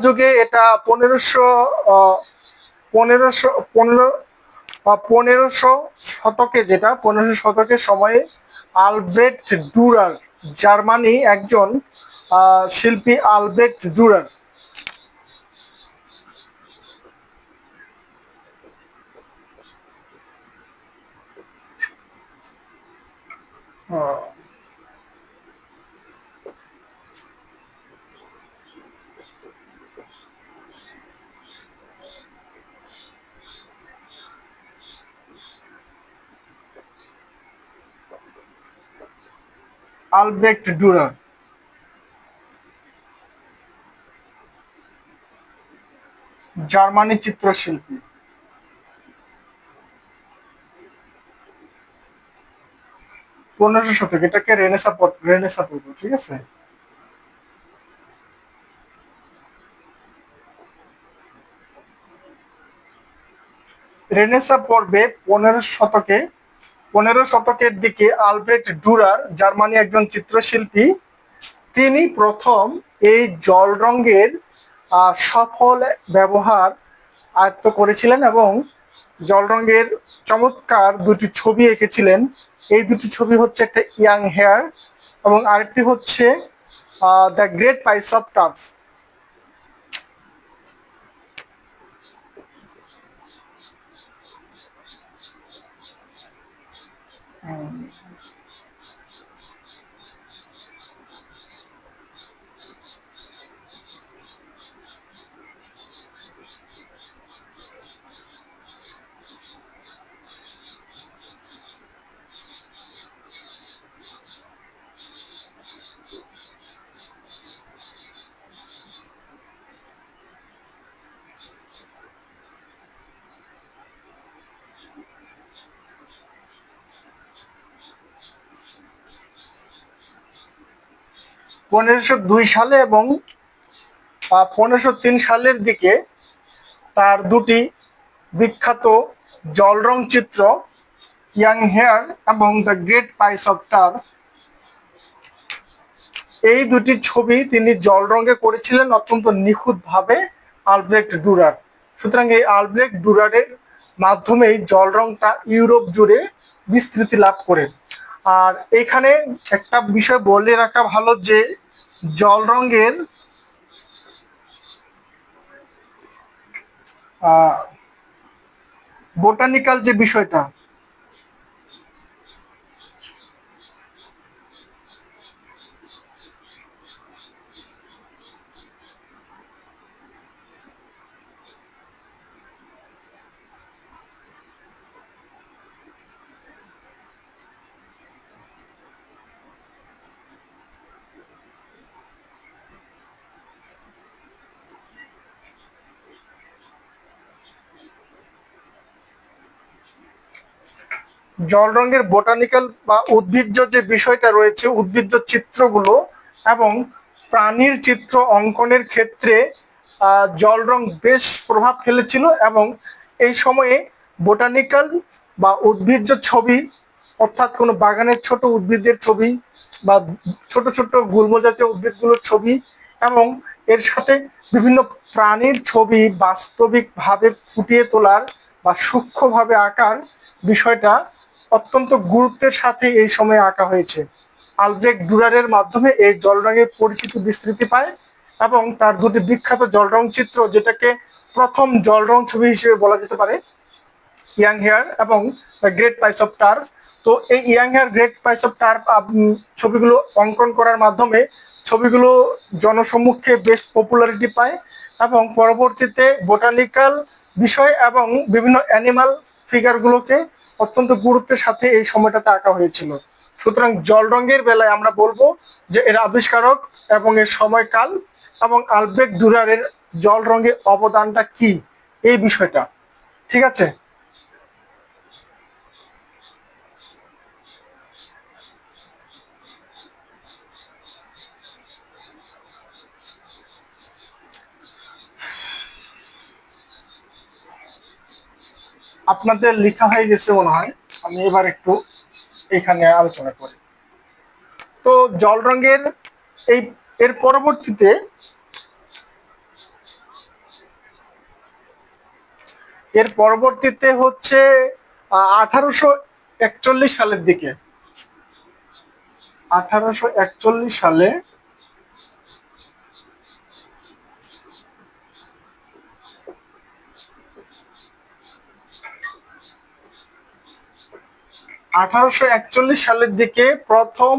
যুগে এটা 1500 শতকে, যেটা 1500 শতকের সময়ে আলব্রেক্ট ডুরার, জার্মানি একজন শিল্পী আলব্রেক্ট ডুরার আলব্রেক্ট ডুরার জার্মানি চিত্রশিল্পী। 1500 শতক, এটাকে রেনেসা পর্ব। ঠিক আছে। রেনেসা পর্বে 15 শতকের দিকে আলব্রেক্ট ডুরার, জার্মানি একজন চিত্রশিল্পী, তিনি প্রথম এই জল রঙের সফল ব্যবহার আয়ত্ত করেছিলেন এবং জল রঙের চমৎকার দুটি ছবি এঁকেছিলেন। এই দুটি ছবি হচ্ছে একটা ইয়াং হেয়ার এবং আরেকটি হচ্ছে the great piece of tough. পনেরোশো দুই সালে এবং 1503 সালের দিকে তার দুটি বিখ্যাত জল রং চিত্র, ইয়াং হেয়ার এবং দ্য গ্রেট পাইস অফ টার, এই দুটি ছবি তিনি জল রঙে করেছিলেন অত্যন্ত নিখুঁতভাবে আলব্রেক্ট ডুরার। সুতরাং এই আলব্রেক্ট ডুরারের মাধ্যমেই জল রংটা ইউরোপ জুড়ে বিস্তৃতি লাভ করে। আর এখানে একটা বিষয় বলে রাখা ভালো যে জল রঙের বোটানিক্যাল যে বিষয়টা, জল রঙের বোটানিক্যাল বা উদ্ভিজ্জ যে বিষয়টা রয়েছে, উদ্ভিজ্জ চিত্রগুলো এবং প্রাণীর চিত্র অঙ্কনের ক্ষেত্রে জল রং বেশ প্রভাব ফেলেছিল। এবং এই সময়ে বোটানিক্যাল বা উদ্ভিজ্জ ছবি, অর্থাৎ কোনো বাগানের ছোট উদ্ভিদের ছবি বা ছোট ছোট গুল্ম জাতীয় উদ্ভিদগুলোর ছবি এবং এর সাথে বিভিন্ন প্রাণীর ছবি বাস্তবিকভাবে ফুটিয়ে তোলার বা সূক্ষ্মভাবে আঁকার বিষয়টা অত্যন্ত গুরুত্বের সাথে এই সময়ে আঁকা হয়েছে। আলব্রেক্ট ডুরারের মাধ্যমে এই জল রঙের পরিচিতি বিস্তৃতি পায় এবং তার দুটি বিখ্যাত জল রং চিত্র, যেটাকে প্রথম জল রং ছবি হিসেবে বলা যেতে পারে, ইয়াং হেয়ার এবং গ্রেট পাইস অফ টার্ফ। তো এই young hare great piece of turf ছবিগুলো অঙ্কন করার মাধ্যমে ছবিগুলো জনসম্মুখে বেশ পপুলারিটি পায় এবং পরবর্তীতে বোটানিক্যাল বিষয় এবং বিভিন্ন অ্যানিমাল ফিগারগুলোকে অত্যন্ত গুরুত্বের সাথে এই সময়টাতে আঁকা হয়েছিল। সুতরাং জল রঙের বেলায় আমরা বলবো যে এর আবিষ্কারক এবং এর সময়কাল এবং আলব্রেক্ট ডুরারের জল রঙের অবদানটা কি, এই বিষয়টা। ঠিক আছে। আপনাদের লেখা হয়ে গেছে মনে হয়, আমি এবার একটু এখানে আলোচনা করি। তো জল রঙের এই এর পরবর্তীতে হচ্ছে 1841 সালের দিকে, 1841 সালে 1841 সালের দিকে প্রথম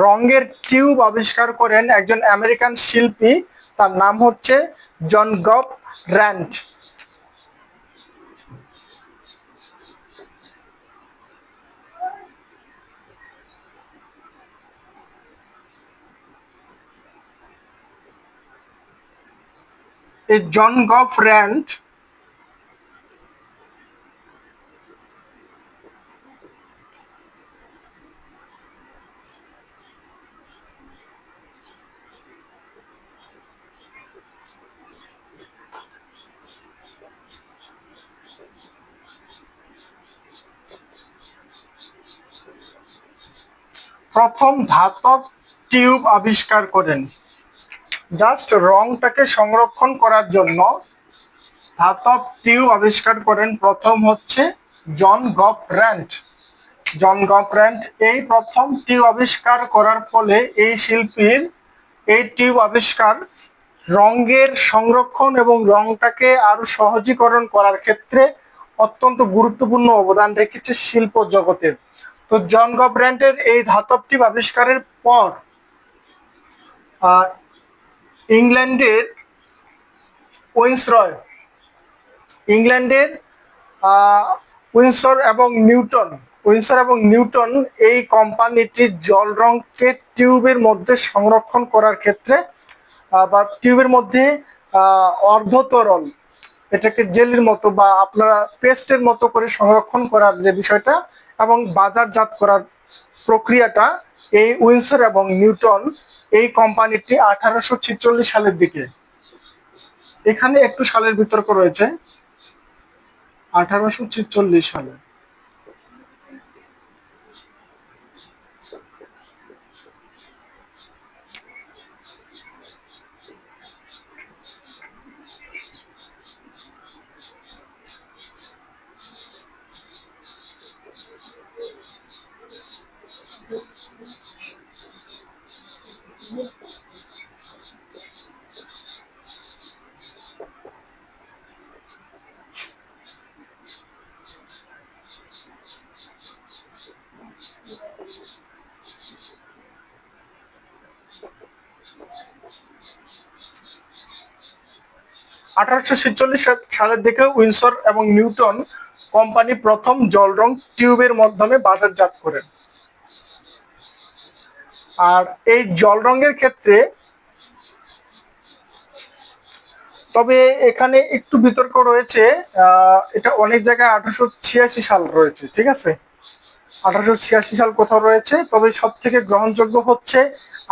রঙের টিউব আবিষ্কার করেন একজন আমেরিকান শিল্পী, তার নাম হচ্ছে জন গভ র্যান্ট। এই জন গভ র্যান্ট প্রথম ধাতব টিউব আবিষ্কার করেন। জাস্ট রংটাকে সংরক্ষণ করার জন্য ধাতব টিউব আবিষ্কার করেন প্রথম হচ্ছে জন গভ র্যান্ট। জন গভ র্যান্ট এই প্রথম টিউব আবিষ্কার করার ফলে এই শিল্পীর এই টিউব আবিষ্কার রঙের সংরক্ষণ এবং রংটাকে আরো সহজীকরণ করার ক্ষেত্রে অত্যন্ত গুরুত্বপূর্ণ অবদান রেখেছে শিল্প জগতের। তো জন গভ র্যান্টের এই ধাতব টিউব আবিষ্কারের পর ইংল্যান্ডের উইন্সরয়, ইংল্যান্ডের উইন্সর এবং নিউটন এই কোম্পানিটি জল রঙকে টিউবের মধ্যে সংরক্ষণ করার ক্ষেত্রে বা টিউবের মধ্যে অর্ধতরল, এটাকে জেলির মতো বা আপনারা পেস্টের মতো করে সংরক্ষণ করার যে বিষয়টা এবং বাজারজাত করার প্রক্রিয়াটা, এই উইন্সর এবং নিউটন এই কোম্পানিটি 1846 সালের দিকে, এখানে একটু সালের বিতর্ক রয়েছে, 1846 সালে। আঠারোশো ছেচল্লিশ সালের দিকে উইন্সর এবং নিউটন কোম্পানি প্রথম জল রং টিউবের মাধ্যমে বাজারজাত করেন। আর এই জল রঙের ক্ষেত্রে তবে এখানে একটু বিতর্ক রয়েছে, এটা অনেক জায়গায় 1886 সাল রয়েছে, ঠিক আছে। 1886 সাল কোথাও রয়েছে, তবে সব থেকে গ্রহণযোগ্য হচ্ছে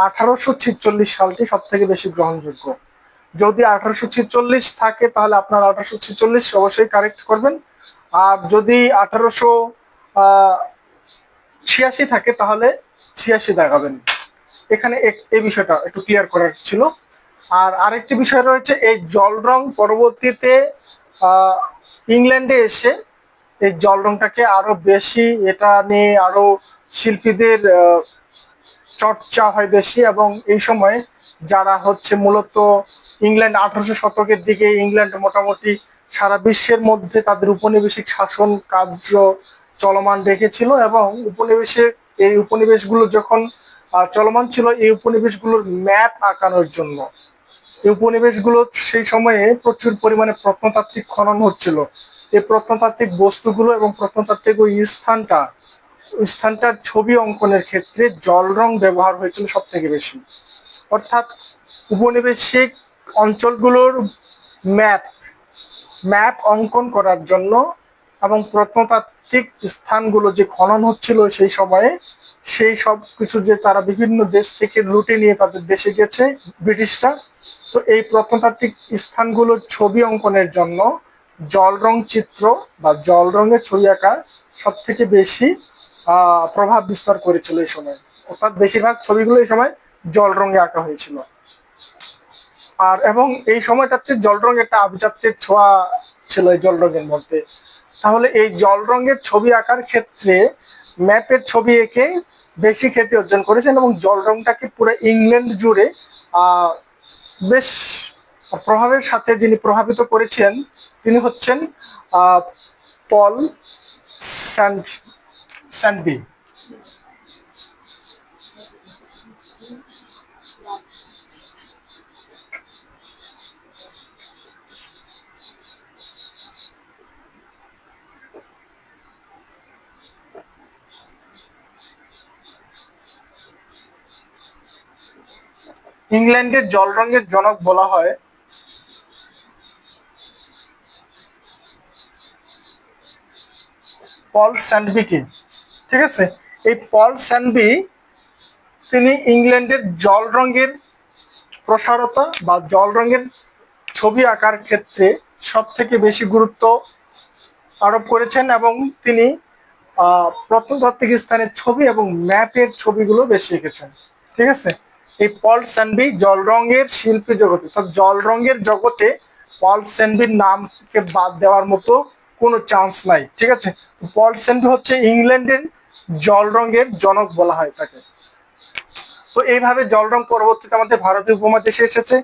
1846 সালটি সব থেকে বেশি গ্রহণযোগ্য। যদি 1846 থাকে তাহলে আপনার 1846 অবশ্যই কারেক্ট করবেন, আর যদি 1886 থাকে তাহলে 86 দেখাবেন। এখানে এই বিষয়টা একটু ক্লিয়ার করার ছিল। আর আরেকটি বিষয় রয়েছে, এই জল রং পরবর্তীতে ইংল্যান্ডে এসে এই জল রংটাকে আরো বেশি, এটা নিয়ে আরো শিল্পীদের চর্চা হয় বেশি, এবং এই সময়ে যারা হচ্ছে মূলত ইংল্যান্ড 1800 শতকের দিকে ইংল্যান্ড মোটামুটি সারা বিশ্বের মধ্যে তাদের উপনিবেশিক শাসন কার্য চলমান রেখেছিল, এবং এই উপনিবেশগুলো যখন চলমান ছিল, এই উপনিবেশগুলোর ম্যাপ আঁকানোর জন্য এই উপনিবেশগুলো সেই সময়ে প্রচুর পরিমাণে প্রত্নতাত্ত্বিক খনন হচ্ছিল। এই প্রত্নতাত্ত্বিক বস্তুগুলো এবং প্রত্নতাত্ত্বিক ওই স্থানটার ছবি অঙ্কনের ক্ষেত্রে জল রং ব্যবহার হয়েছিল সব থেকে বেশি। অর্থাৎ উপনিবেশিক অঞ্চলগুলোর ম্যাপ অঙ্কন করার জন্য এবং প্রত্নতাত্ত্বিক স্থানগুলো যে খনন হচ্ছিল সেই সময়ে, সেই সব কিছু যে তারা বিভিন্ন দেশ থেকে লুটে নিয়ে তাদের দেশে গেছে ব্রিটিশরা, তো এই প্রত্নতাত্ত্বিক স্থানগুলোর ছবি অঙ্কনের জন্য জল রং চিত্র বা জল রঙের ছবি আঁকা সব থেকে বেশি প্রভাব বিস্তার করেছিল এই সময়। অর্থাৎ বেশিরভাগ ছবিগুলো এই সময় জল রঙে আঁকা হয়েছিল। আর এবং এই সময়টাতে জল রঙের একটা আভিজাত্যের ছোঁয়া ছিল এই জল রঙের মধ্যে। তাহলে এই জল রঙের ছবি আঁকার ক্ষেত্রে ম্যাপের ছবি এঁকে বেশি খ্যাতি অর্জন করেছেন, এবং জল রংটাকে পুরো ইংল্যান্ড জুড়ে বেশ প্রভাবের সাথে যিনি প্রভাবিত করেছেন তিনি হচ্ছেন পল স্যান্ডবি। ইংল্যান্ডের জল রঙের জনক বলা হয় পল স্যান্ডবিকে। ঠিক আছে, এই পল স্যান্ডবি তিনি ইংল্যান্ডের জল রঙের প্রসারতা বা জল রঙের ছবি আঁকার ক্ষেত্রে সব থেকে বেশি গুরুত্ব আরোপ করেছেন, এবং তিনি প্রত্নতাত্ত্বিক স্থানের ছবি এবং ম্যাপের ছবিগুলো বেশি এঁকেছেন। ঠিক আছে, এই পল স্যান্ডবি জল রঙের শিল্পী জগতে, জল রঙের জগতে পল স্যান্ডবির নামকে বাদ দেওয়ার মতো কোনো চান্স নাই। ঠিক আছে, পল স্যান্ডবি হচ্ছে ইংল্যান্ডের জল রঙের জনক বলা হয় তাকে। তো এইভাবে জল রং পরবর্তীতে আমাদের ভারতীয় উপমহাদেশে এসেছে।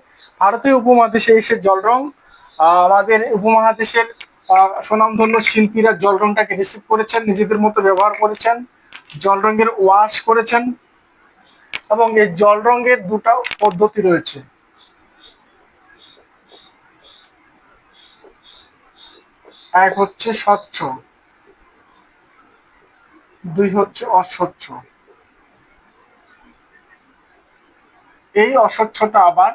ভারতীয় উপমহাদেশে এসে জল রং আমাদের উপমহাদেশের স্বনামধন্য শিল্পীরা জল রংটাকে রিসিভ করেছেন, নিজেদের মতো ব্যবহার করেছেন, জল রঙের ওয়াশ করেছেন। এবং এই জল রঙের দুটা পদ্ধতি রয়েছে, এক হচ্ছে স্বচ্ছ, দুই হচ্ছে অস্বচ্ছ। এই অস্বচ্ছটা আবার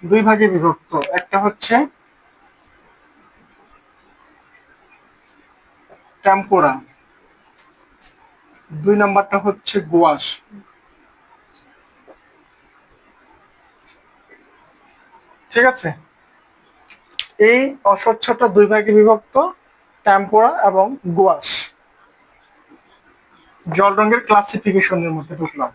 দুই ভাগে বিভক্ত, একটা হচ্ছে টেম্পোরা, দুই নাম্বারটা হচ্ছে গুয়াশ। ঠিক আছে, এই অস্বচ্ছটা দুই ভাগে বিভক্ত, টেম্পোরা এবং গুয়াশ। জল রঙের ক্লাসিফিকেশনের মধ্যে ঢুকলাম।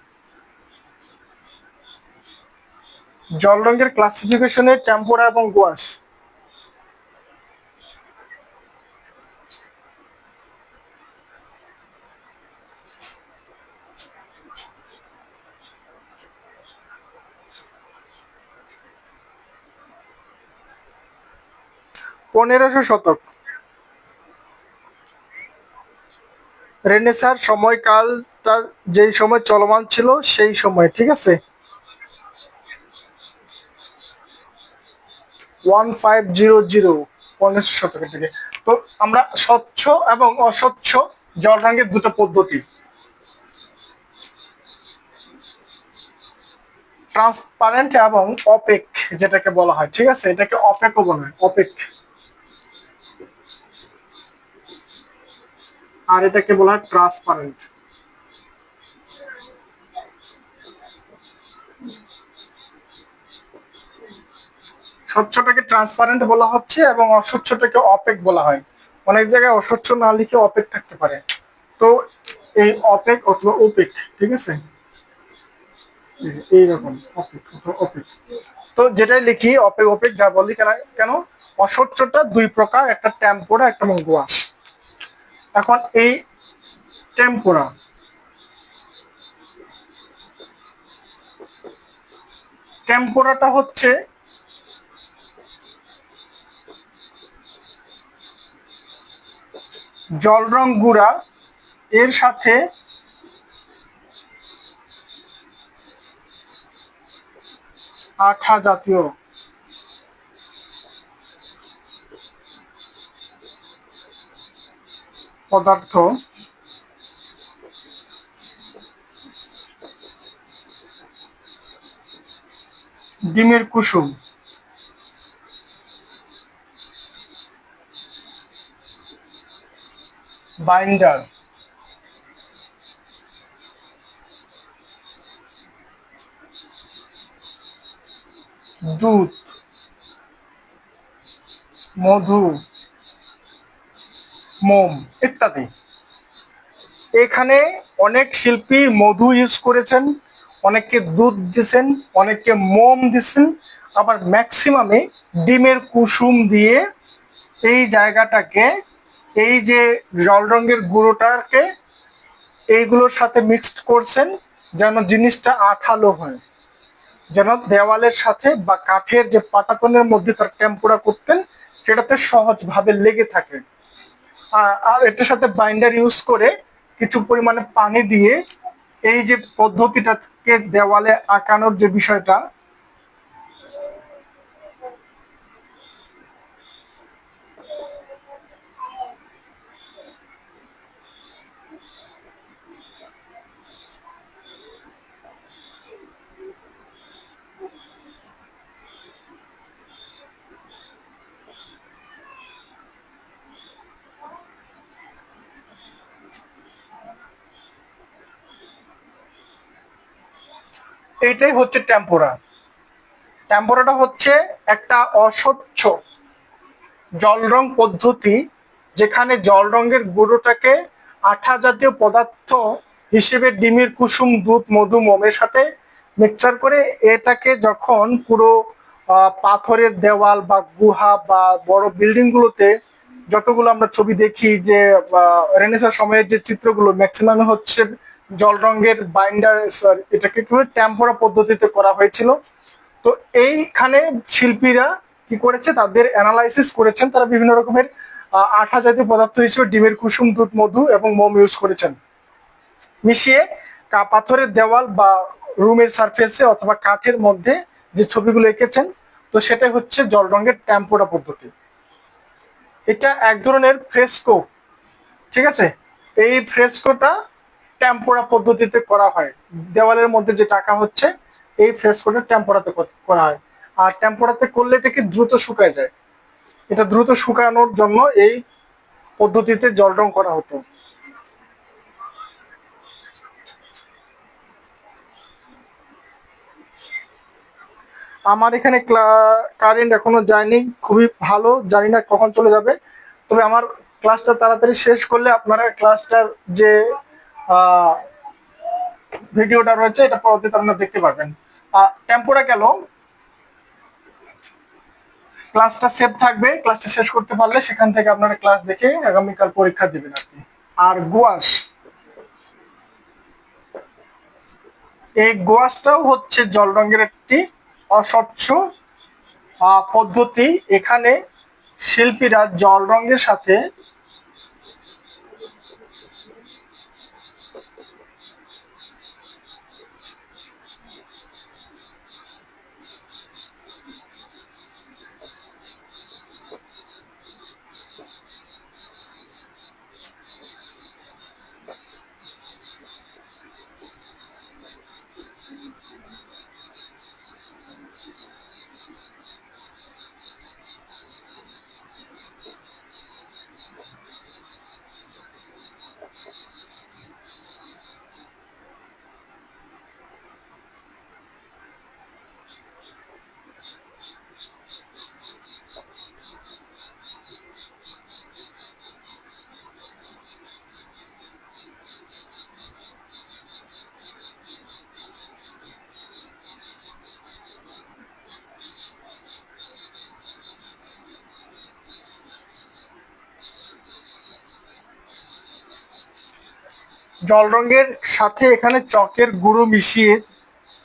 জল রঙের ক্লাসিফিকেশনে টেম্পোরা এবং গুয়াশ। পনেরোশো শতক, রেনেসার সময়কালটা যেই সময় চলমান ছিল সেই সময়। ঠিক আছে, 1500 1500 শতকের দিকে। তো আমরা স্বচ্ছ এবং অস্বচ্ছ জল রঙের দুটো পদ্ধতি, ট্রান্সপারেন্ট এবং অপেক যেটাকে বলা হয়। ঠিক আছে, এটাকে অপেকও বলা হয়, অপেক। আর এটাকে বলা হয় ট্রান্সপারেন্ট। স্বচ্ছটাকে ট্রান্সপারেন্ট বলা হচ্ছে এবং অস্বচ্ছটাকে অপেক বলা হয়। অনেক জায়গায় অস্বচ্ছ না লিখে অপেক থাকতে পারে, তো এই অপেক অথবা ওপেক, ঠিক আছে, এইরকম অপেক অথবা অপেক। তো যেটাই লিখি অপেক ওপেক যা বলি কেন কেন অস্বচ্ছটা দুই প্রকার, একটা টেম্পোরা একটা গুয়াশ। এখন এই টেম্পোরা টেম্পোরাটা হচ্ছে জল রং গুঁড়া এর সাথে আঠা জাতীয় পদার্থ ডিমের কুসুম বাইন্ডার দুধ মধু মোম ইত্যাদি। এখানে অনেক শিল্পী মধু ইউজ করেছেন, অনেকে দুধ দিছেন, অনেকে মোম দিছেন, আবার ম্যাক্সিমামে ডিমের কুসুম দিয়ে এই জায়গাটাকে, এই যে জল রঙের গুঁড়োটাকে এইগুলোর সাথে মিক্সড করছেন যেন জিনিসটা আঠালো হয়, যেন দেওয়ালের সাথে বা কাঠের যে পাটাতনের মধ্যে তার টেম্পোরা করতেন সেটাতে সহজভাবে লেগে থাকে। আর এটার সাথে বাইন্ডার ইউজ করে কিছু পরিমাণে পানি দিয়ে এই যে পদ্ধতিটাকে দেওয়ালে আঁকানোর যে বিষয়টা, এইটাই হচ্ছে টেম্পোরা। টেম্পোরাটা হচ্ছে একটা অস্বচ্ছ জল রং পদ্ধতি, যেখানে জল রঙের গুঁড়োটাকে আঠা জাতীয় পদার্থ হিসেবে ডিমের কুসুম দুধ মধু মোমের সাথে মিক্সচার করে এটাকে যখন পুরো পাথরের দেওয়াল বা গুহা বা বড় বিল্ডিং গুলোতে যতগুলো আমরা ছবি দেখি যে রেনেসাঁ সময়ের যে চিত্রগুলো ম্যাক্সিমাম হচ্ছে জল রঙের বাইন্ডার, এটাকে কি টেম্পোরা পদ্ধতিতে করা হয়েছিল। তো এইখানে শিল্পীরা কি করেছে, তাদের অ্যানালাইসিস করেছেন, তারা বিভিন্ন রকমের আঠা জাতীয় পদার্থ হিসেবে ডিমের কুসুম দুধ মধু এবং মোম ইউজ করেছেন, মিশিয়ে পাথরের দেওয়াল বা রুমের সারফেসে অথবা কাঠের মধ্যে যে ছবিগুলো এঁকেছেন। তো সেটাই হচ্ছে জল রঙের টেম্পোরা পদ্ধতি। এটা এক ধরনের ফ্রেস্কো, ঠিক আছে। এই ফ্রেস্কোটা টেম্পোরা পদ্ধতিতে করা হয়, দেওয়ালের মধ্যে যে টাকা হচ্ছে এই ফ্রেস্কোটা টেম্পোরাতে করা হয়। আর টেম্পোরাতে করলে এটাকে দ্রুত শুকায় যায়, এটা দ্রুত শুকানোর জন্য এই পদ্ধতিতে জল রং করা হতো। আমার এখানে কারেন্ট এখনো যায়নি, খুবই ভালো, জানি না কখন চলে যাবে। তবে আমার ক্লাসটা তাড়াতাড়ি শেষ করলে আপনারা ক্লাসটার যে ভিডিওটা রয়েছে এটা পরবর্তীতে আপনারা দেখতে পারবেন। টেম্পোরা গেল, ক্লাসটা সেভ থাকবে, ক্লাসটা শেষ করতে পারলে সেখান থেকে আপনারা ক্লাস দেখে আগামীকাল পরীক্ষা দিবেন আর কি। আর গুয়াশ, এই গুয়াশটাও হচ্ছে জল রঙের একটি অস্বচ্ছ পদ্ধতি। এখানে শিল্পীরা জল রঙের সাথে জল রঙের সাথে এখানে চকের গুঁড়ো মিশিয়ে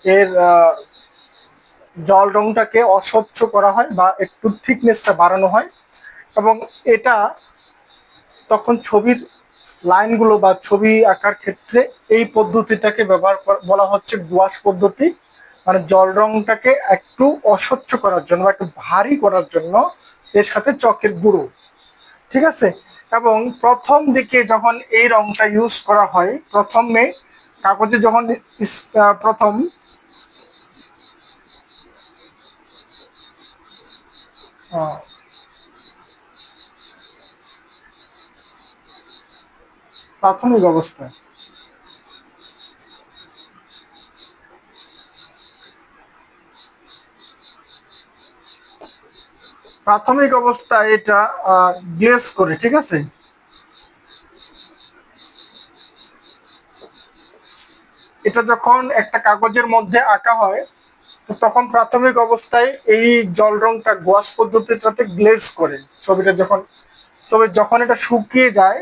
এর জল রংটাকে অস্বচ্ছ করা হয় বা একটু থিকনেসটা বাড়ানো হয়, এবং এটা তখন ছবির লাইনগুলো বা ছবি আঁকার ক্ষেত্রে এই পদ্ধতিটাকে বলা হচ্ছে গুয়াশ পদ্ধতি। মানে জল রংটাকে একটু অস্বচ্ছ করার জন্য বা একটু ভারী করার জন্য এর সাথে চকের গুঁড়ো, ঠিক আছে। এবং প্রথম দিকে যখন এই রংটা ইউজ করা হয়, প্রথমে কাগজে যখন প্রথম প্রাথমিক অবস্থায় প্রাথমিক অবস্থায় এটা গ্লেজ করে, ঠিক আছে। এটা যখন একটা কাগজের মধ্যে আঁকা হয়, তো তখন প্রাথমিক অবস্থায় এই জল রংটা গোয়াশ পদ্ধতিটাতে গ্লেজ করে ছবিটা যখন, তবে যখন এটা শুকিয়ে যায়,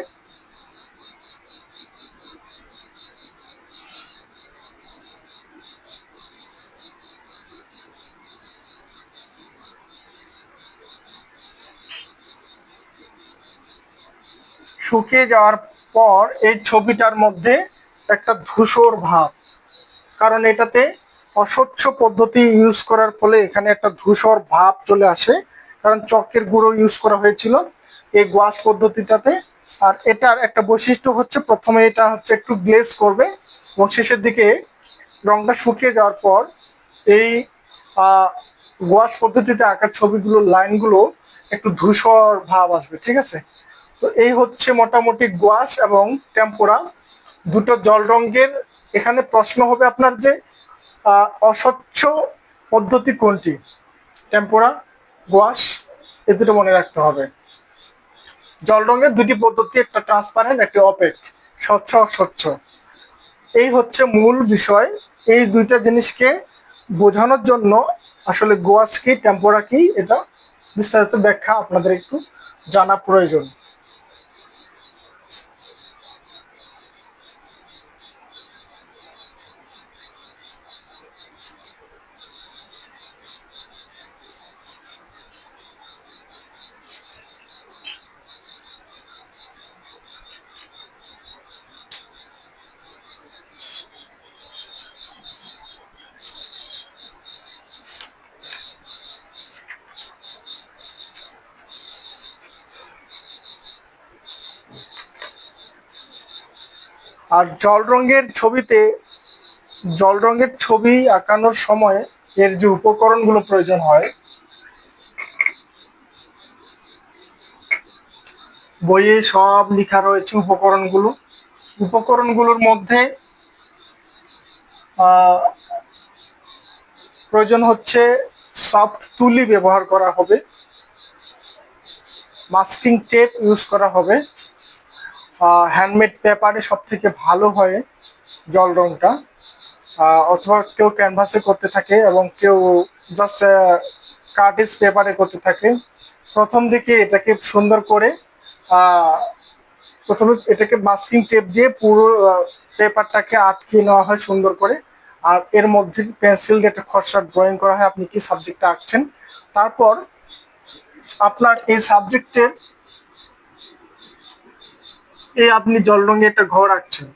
শুকিয়ে যাওয়ার পর এই ছবিটার মধ্যে একটা ধূসর ভাব, কারণ এটাতে অস্বচ্ছ পদ্ধতি ইউজ করার ফলে এখানে একটা ধূসর ভাব চলে আসে, কারণ চকের গুঁড়ো ইউজ করা হয়েছিল এই গোয়াশ পদ্ধতিটাতে। আর এটার একটা বৈশিষ্ট্য হচ্ছে প্রথমে এটা হচ্ছে একটু গ্লেজ করবে এবং শেষের দিকে রংটা শুকিয়ে যাওয়ার পর এই গোয়াশ পদ্ধতিতে আঁকা ছবিগুলোর লাইনগুলো একটু ধূসর ভাব আসবে, ঠিক আছে। তো এই হচ্ছে মোটামুটি গোয়াশ এবং টেম্পোরা দুটো জল রঙের। এখানে প্রশ্ন হবে আপনার যে অস্বচ্ছ পদ্ধতি কোনটি, টেম্পোরা, গোয়াশ, এ দুটো মনে রাখতে হবে। জল রঙের দুটি পদ্ধতি, একটা ট্রান্সপারেন্ট, একটা অপেক, স্বচ্ছ অস্বচ্ছ। এই হচ্ছে মূল বিষয়। এই দুইটা জিনিসকে বোঝানোর জন্য আসলে গোয়াশ কি টেম্পোরা কি এটা বিস্তারিত ব্যাখ্যা আপনাদের একটু জানা প্রয়োজন। আর জল রঙের ছবি আঁকানোর সময় এর যে উপকরণগুলো প্রয়োজন হয়, বইয়ে সব লেখা রয়েছে উপকরণগুলোর মধ্যে প্রয়োজন হচ্ছে সফট তুলি ব্যবহার করা হবে, মাস্কিং টেপ ইউজ করা হবে, হ্যান্ডমেড পেপারে সব থেকে ভালো হয় জল রংটা, অথবা কেউ ক্যানভাসে করতে থাকে এবং কেউ জাস্ট কার্টিস পেপারে করতে থাকে। প্রথম দিকে এটাকে সুন্দর করে প্রথমে এটাকে মাস্কিং টেপ দিয়ে পুরো পেপারটাকে আটকে নেওয়া হয় সুন্দর করে। আর এর মধ্যে পেন্সিল দিয়ে একটা খসড়া ড্রয়িং করা হয় আপনি কি সাবজেক্টটা আঁকছেন। তারপর আপনার এই সাবজেক্টের আপনি জল রঙে একটা ঘর আঁকছেন,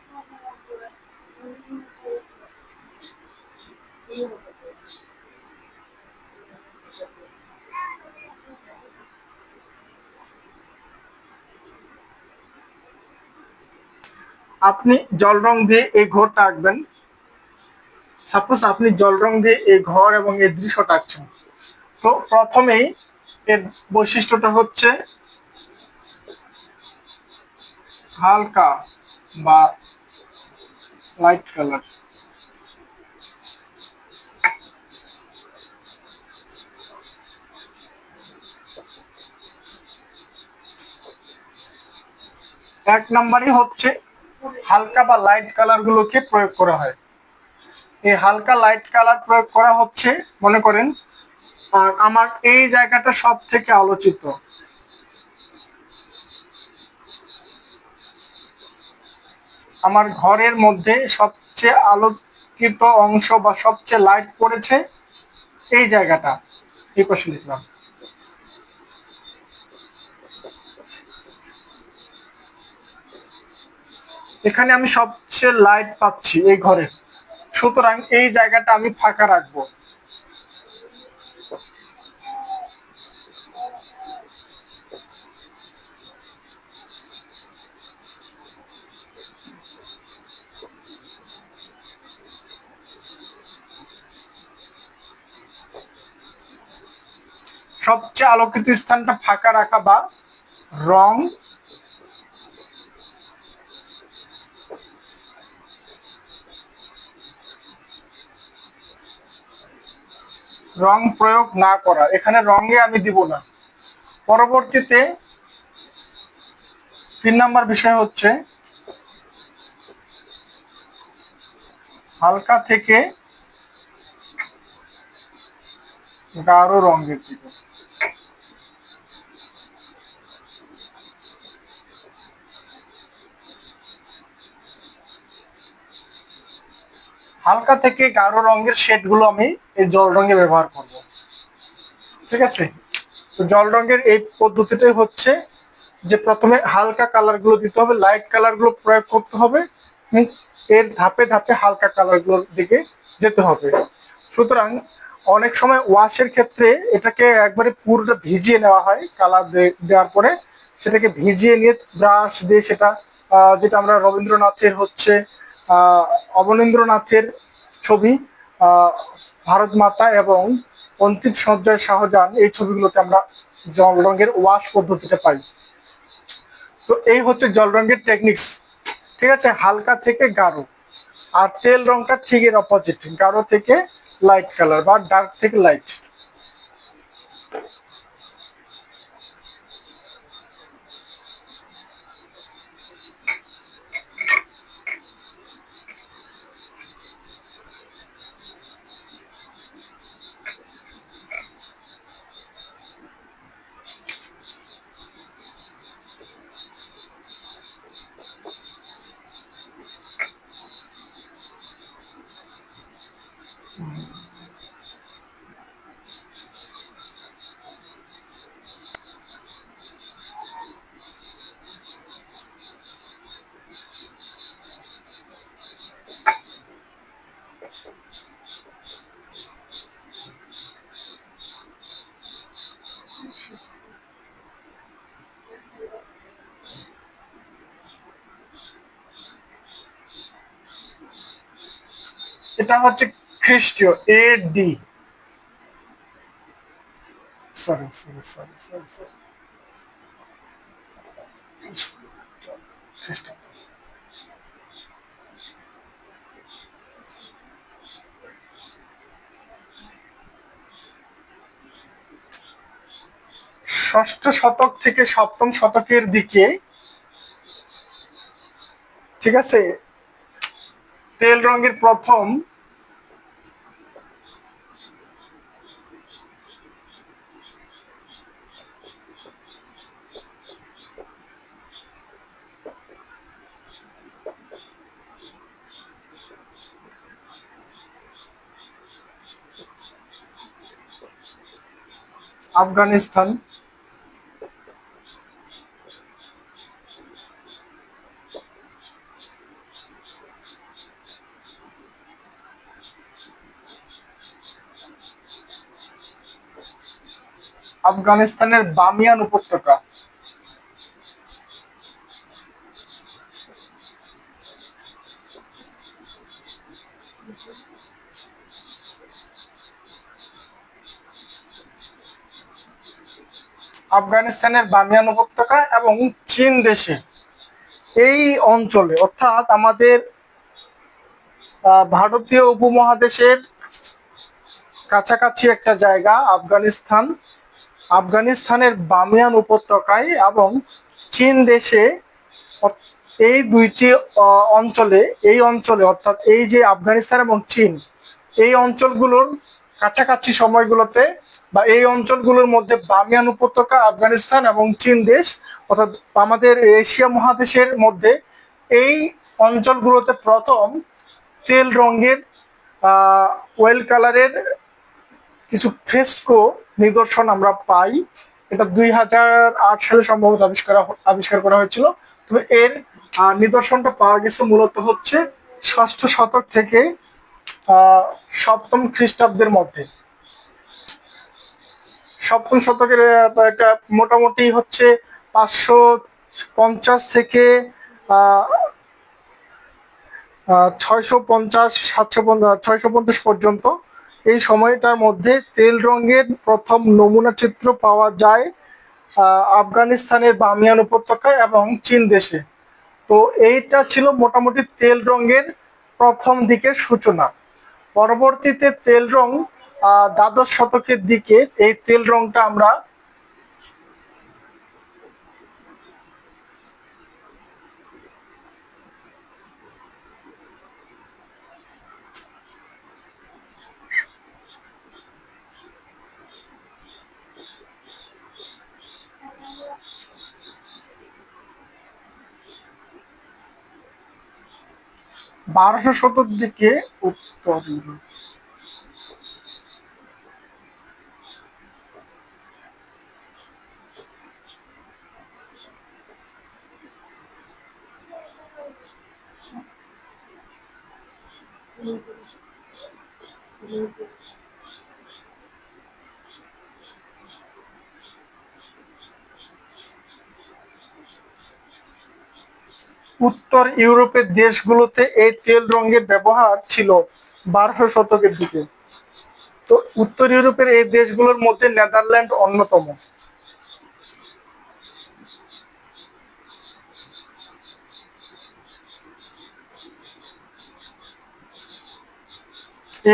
আপনি জল রং দিয়ে এই ঘরটা আঁকবেন। সাপোজ আপনি জল রং দিয়ে এই ঘর এবং এই দৃশ্যটা আঁকছেন। তো প্রথমেই এর বৈশিষ্ট্যটা হচ্ছে হালকা বা লাইট কালার। এক নম্বরই হচ্ছে হালকা বা লাইট কালার গুলোকে প্রয়োগ করা হয়। এই হালকা লাইট কালার প্রয়োগ করা হচ্ছে, মনে করেন আর আমার এই জায়গাটা সব থেকে আলোচিত, আমার ঘরের মধ্যে সবচেয়ে আলোকিত অংশ বা সবচেয়ে লাইট পড়েছে এই জায়গাটা, এই পাশে লিখলাম। এখানে আমি সবচেয়ে লাইট পাচ্ছি এই ঘরে, সুতরাং এই জায়গাটা আমি ফাঁকা রাখবো। সবচেয়ে আলোকিত স্থানটা ফাঁকা রাখা বা রং রং প্রয়োগ না করা, এখানে রঙে আমি দিব না। পরবর্তীতে 3 নম্বর বিষয় হচ্ছে হালকা থেকে গাঢ় রঙের দিকে। হালকা থেকে গাঢ় রঙের শেডগুলো আমি এই জল রঙে ব্যবহার করব, ঠিক আছে। তো জল রঙের এই পদ্ধতিটাই হচ্ছে যে প্রথমে হালকা কালারগুলো দিতে হবে, লাইট কালারগুলো প্রয়োগ করতে হবে, এর ধাপে ধাপে হালকা কালারগুলোর দিকে যেতে হবে। সুতরাং অনেক সময় ওয়াশের ক্ষেত্রে এটাকে একবারে পুরোটা ভিজিয়ে নেওয়া হয়, কালার দেওয়ার পরে সেটাকে ভিজিয়ে নিয়ে ব্রাশ দিয়ে সেটা যেটা আমরা রবীন্দ্রনাথের হচ্ছে অবনীন্দ্রনাথের ছবি, ভারত মাতা এবং অন্তিম সজ্জায় শাহজাহান, এই ছবিগুলোতে আমরা জল রঙের ওয়াশ পদ্ধতিটা পাই। তো এই হচ্ছে জল রঙের টেকনিক্স, ঠিক আছে, হালকা থেকে গাঢ়। আর তেল রংটা ঠিক এর অপোজিট, গাঢ় থেকে লাইট কালার বা ডার্ক থেকে লাইট। এটা হচ্ছে খ্রিস্টীয় AD, sorry sorry sorry sorry sorry, খ্রিস্টান। ষষ্ঠ শতক থেকে সপ্তম শতকের দিকে, ঠিক আছে, তেল রঙের প্রথম আফগানিস্তান, আফগানিস্তানের বামিয়ান উপত্যকা, আফগানিস্তানের বামিয়ান উপত্যকা এবং চীন দেশে এই অঞ্চলে, অর্থাৎ আমাদের ভারতীয় উপমহাদেশের কাছাকাছি একটা জায়গা আফগানিস্তান, আফগানিস্তানের বামিয়ান উপত্যকায় এবং চীন দেশে, এই দুইটি অঞ্চলে, এই অঞ্চলে অর্থাৎ এই যে আফগানিস্তান এবং চীন, এই অঞ্চলগুলোর কাছাকাছি সময়গুলোতে বা এই অঞ্চলগুলোর মধ্যে বামিয়ান উপত্যকা, আফগানিস্তান এবং চীন দেশ, অর্থাৎ আমাদের এশিয়া মহাদেশের মধ্যে এই অঞ্চলগুলোতে প্রথম তেল রঙের ওয়েল কালারের কিছু ফ্রেস্কো নিদর্শন আমরা পাই। এটা 2008 সালে সম্ভবত আবিষ্কার করা হয়েছিল। তবে এর নিদর্শনটা পাওয়া গেছে মূলত হচ্ছে ষষ্ঠ শতক থেকে সপ্তম খ্রিস্টাব্দের মধ্যে। সপ্তম শতকের এটা মোটামুটি হচ্ছে 550 থেকে 650 750 পর্যন্ত এই সময়টার মধ্যে তেল রঙের প্রথম নমুনা চিত্র পাওয়া যায় আফগানিস্তানের বামিয়ান উপত্যকায় এবং চীন দেশে। তো এইটা ছিল মোটামুটি তেল রঙের প্রথম দিকের সূচনা। পরবর্তীতে তেল রং দ্বাদশ শতকের দিকে এই তেল রংটা আমরা বারোশো শতক দিকে উত্তর ইউরোপ। উত্তর ইউরোপের দেশগুলোতে এই তেল রঙের ব্যবহার ছিল 1200 শতকের দিকে। তো উত্তর ইউরোপের এই দেশগুলোর মধ্যে নেদারল্যান্ড অন্যতম।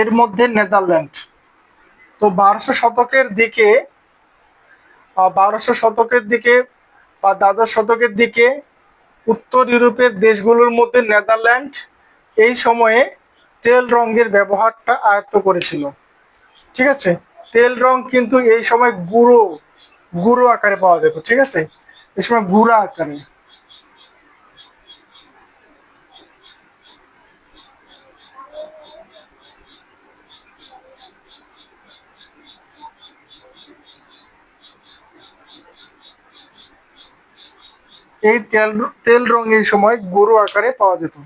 এর মধ্যে নেদারল্যান্ড। তো 1200 শতকের দিকে বা দ্বাদশ শতকের দিকে উত্তর ইউরোপের দেশগুলোর মধ্যে নেদারল্যান্ড এই সময়ে তেল রঙের ব্যবহারটা আয়ত্ত করেছিল। ঠিক আছে, তেল রং কিন্তু এই সময় গুঁড়ো গুঁড়ো আকারে পাওয়া যেত। ঠিক আছে, এই সময় গুঁড়া আকারে। এই তেল তেল রং এই সময় গুঁড়ো আকারে পাওয়া যেত।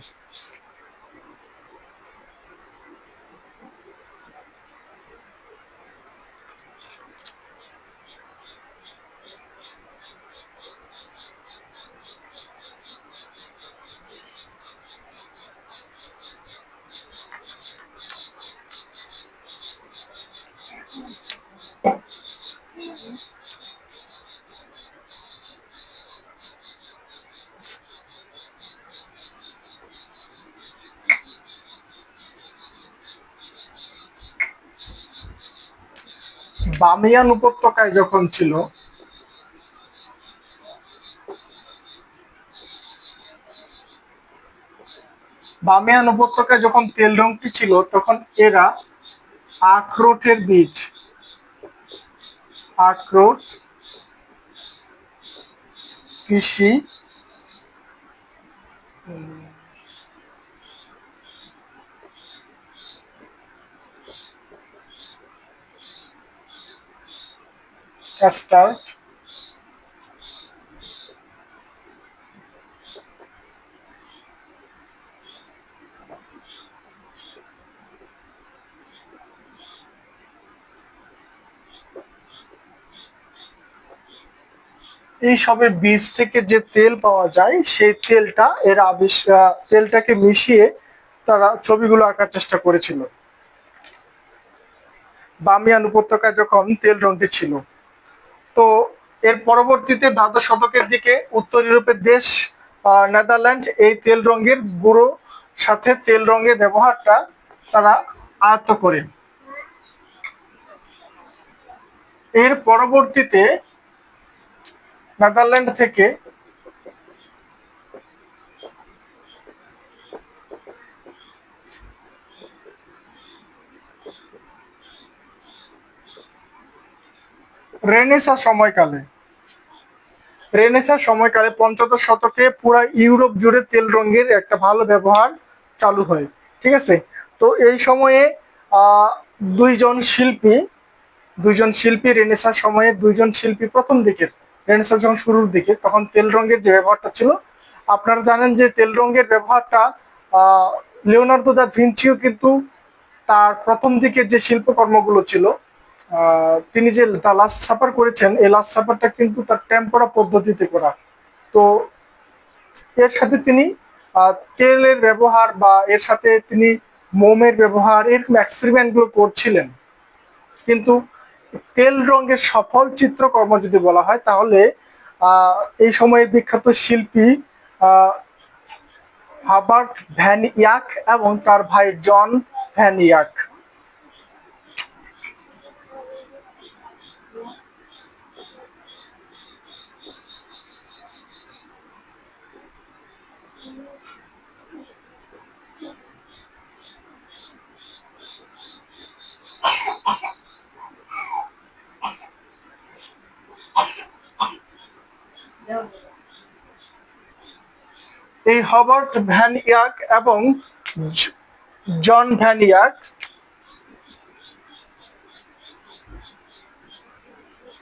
বামিয়ান উপত্যকায় যখন ছিল, বামিয়ান উপত্যকায় যখন তেল রংটি ছিল তখন এরা আখরোটের বীজ, আখরোট কৃষি, কাস্টার্ড, এই সবের বীজ থেকে যে তেল পাওয়া যায় সেই তেলটা এরা তেলটাকে মিশিয়ে তারা ছবিগুলো আঁকার চেষ্টা করেছিল বামিয়ান উপত্যকায় যখন তেল রংটি ছিল। তো এর পরবর্তীতে দ্বাদশ শতকের দিকে উত্তর ইউরোপের দেশ নেদারল্যান্ড এই তেল রঙের গুঁড়ো সাথে তেল রঙের ব্যবহারটা তারা আয়ত্ত করে। এর পরবর্তীতে নেদারল্যান্ড থেকে রেনেসাঁ সময়কালে রেনেসাঁ সময়কালে পঞ্চদশ শতকে পুরা ইউরোপ জুড়ে তেল রঙের একটা ভালো ব্যবহার চালু হয়। ঠিক আছে, তো এই সময়ে আহ দুইজন শিল্পী রেনেসাঁ সময়ে দুইজন শিল্পী প্রথম দিকের, রেনেসাঁ যখন শুরুর দিকে, তখন তেল রঙের যে ব্যবহারটা ছিল, আপনারা জানেন যে তেল রঙের ব্যবহারটা আহ লিওনার্দো দা ভিঞ্চিও কিন্তু তার প্রথম দিকের যে শিল্পকর্মগুলো ছিল, তিনি যে দ্য লাস্ট সাপার করেছেন, এই লাস্ট সাপারটা কিন্তু তার টেম্পোরা পদ্ধতিতে করা। তো এর সাথে তিনি তেলের ব্যবহার বা এর সাথে তিনি মোমের ব্যবহার, এরকম এক্সপেরিমেন্ট গুলো করছিলেন। কিন্তু তেল রঙের সফল চিত্রকর্ম যদি বলা হয়, তাহলে এই সময়ের বিখ্যাত শিল্পী হাবার্ট ভ্যান ইয়াক এবং তার ভাই জন ভ্যান ইয়াক। এই হাবার্ট ভ্যান ইয়াক এবং জন ভ্যান ইয়াক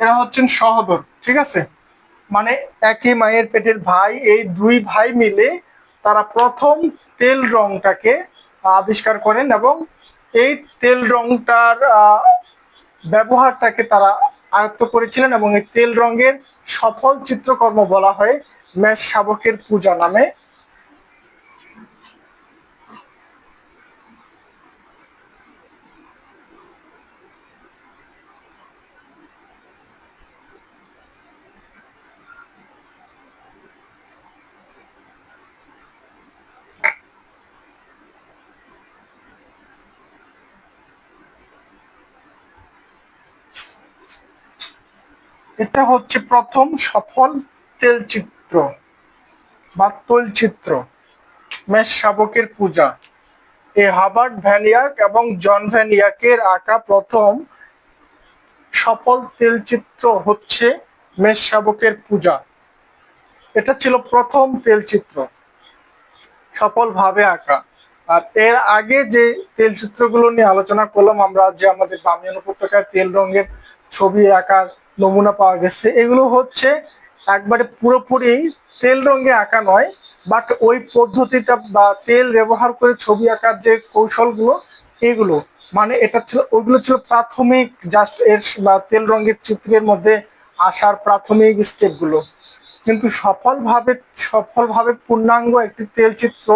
এরা হচ্ছেন সহোদর। ঠিক আছে, মানে একই মায়ের পেটের ভাই। এই দুই ভাই মিলে তারা প্রথম তেল রংটাকে আবিষ্কার করেন এবং এই তেল রংটার ব্যবহারটাকে তারা আয়ত্ত করেছিলেন, এবং এই তেল রঙের সফল চিত্রকর্ম বলা হয় মেষ শাবকের পূজা নামে। এটা হচ্ছে প্রথম সফল তেলচিত্র বা তৈলচিত্র, মেষ শাবকের পূজা। এই হাবার্ট ভ্যান ইয়াক এবং জন ভ্যান ইয়াকের আঁকা প্রথম সফল তেলচিত্র হচ্ছে মেষ শাবকের পূজা। এটা ছিল প্রথম তেলচিত্র সফলভাবে আঁকা। আর এর আগে যে তেলচিত্রগুলো নিয়ে আলোচনা করলাম আমরা, যে আমাদের বামিয়ান উপত্যকায় তেল রঙের ছবি আঁকার নমুনা পাওয়া গেছে, এগুলো হচ্ছে একবারে পুরোপুরি তেল রঙে আঁকা নয়, বাট ওই পদ্ধতিটা বা তেল ব্যবহার করে ছবি আঁকার যে কৌশলগুলো, এগুলো মানে এটা ছিল, ওইগুলো ছিল প্রাথমিক, জাস্ট এর বা তেল রঙের চিত্রের মধ্যে আসার প্রাথমিক স্টেপগুলো। কিন্তু সফলভাবে পূর্ণাঙ্গ একটি তেলচিত্র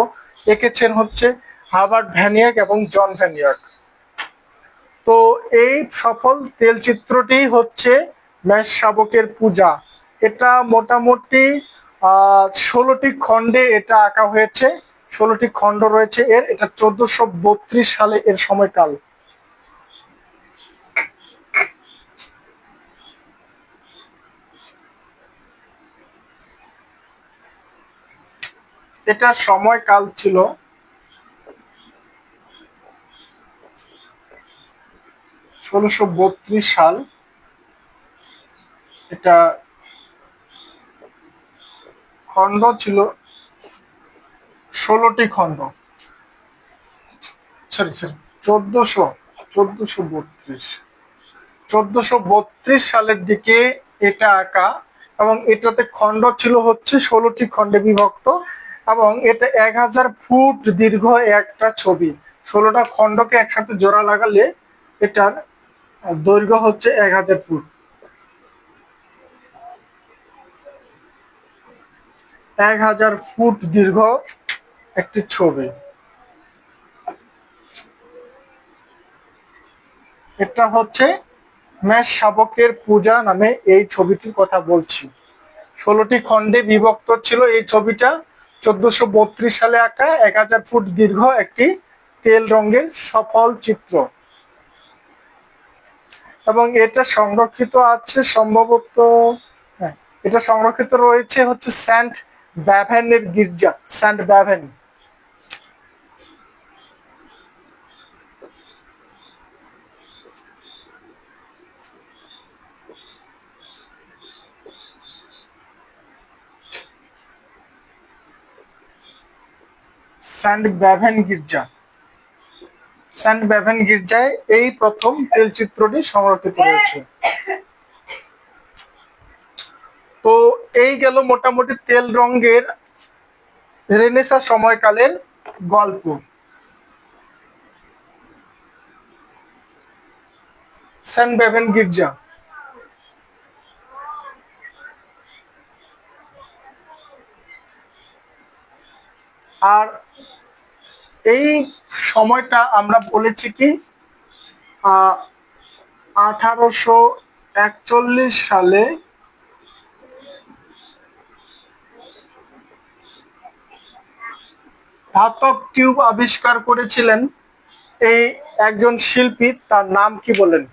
এঁকেছেন হচ্ছে হাবার্ট ভ্যান ইয়াক এবং জন ভ্যান ইয়াক। তো এই সফল তেলচিত্রটি হচ্ছে মেষ শাবকের পূজা। এটা মোটামুটি 16টি খণ্ডে এটা আঁকা হয়েছে, 16টি খণ্ড রয়েছে এর। এটা 1432 সালে এর সময়কাল। এটার সময়কাল ছিল 1632 সাল। এটা খণ্ড ছিল 16টি খণ্ড, সরি 1432 সালের দিকে এটা আঁকা, এবং এটাতে খণ্ড ছিল হচ্ছে 16টি খণ্ডে বিভক্ত, এবং এটা 1000 ফুট দীর্ঘ একটা ছবি। 16টা খণ্ডকে একসাথে জোড়া লাগালে এটার দৈর্ঘ্য হচ্ছে 1000 ফুট। 1000 ফুট দীর্ঘ একটি ছবি। এটা হচ্ছে মেষ শাবকের পূজা নামে এই ছবিটির কথা বলছি। 16টি খণ্ডে বিভক্ত ছিল এই ছবিটা। 1432 সালে আঁকা 1000 ফুট দীর্ঘ একটি তেল রঙের সফল চিত্র, এবং এটা সংরক্ষিত আছে সম্ভবত, হ্যাঁ, এটা সংরক্ষিত রয়েছে হচ্ছে সেন্ট ব্যাভেনের গির্জা, সেন্ট ব্যাভেন। সেন্ট ব্যাভেন গির্জা। সেন্ট ব্যাভেন গির্জায় এই প্রথম তেলচিত্রটি সংরক্ষিত রয়েছে। তো এই গেল মোটামুটি তেল রঙের রেনেসাঁ সময়কালের গল্প। সেন্ট ব্যাভেন গির্জা। আর এই সময়টা আমরা বলেছি কি 1841 সালে ধাতব টিউব আবিষ্কার করেছিলেন এই একজন শিল্পী। তার নাম কি বলেন?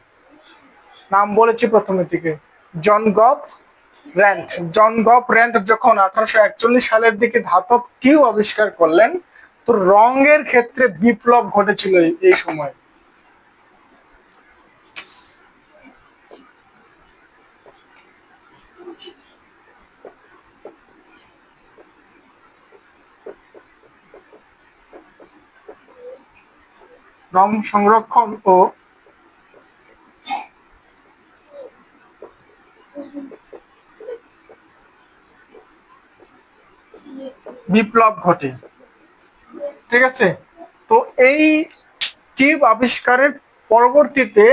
নাম বলেছি প্রথমে থেকে, জন গভ র্যান্ট। জন গভ র্যান্ট যখন 1841 সালের দিকে ধাতব টিউব আবিষ্কার করলেন, তো রঙের ক্ষেত্রে বিপ্লব ঘটেছিল এই সময়। রং সংরক্ষণ ও বিপ্লব ঘটে। ঠিক আছে, তো এই টিউব আবিষ্কারের পরবর্তীতে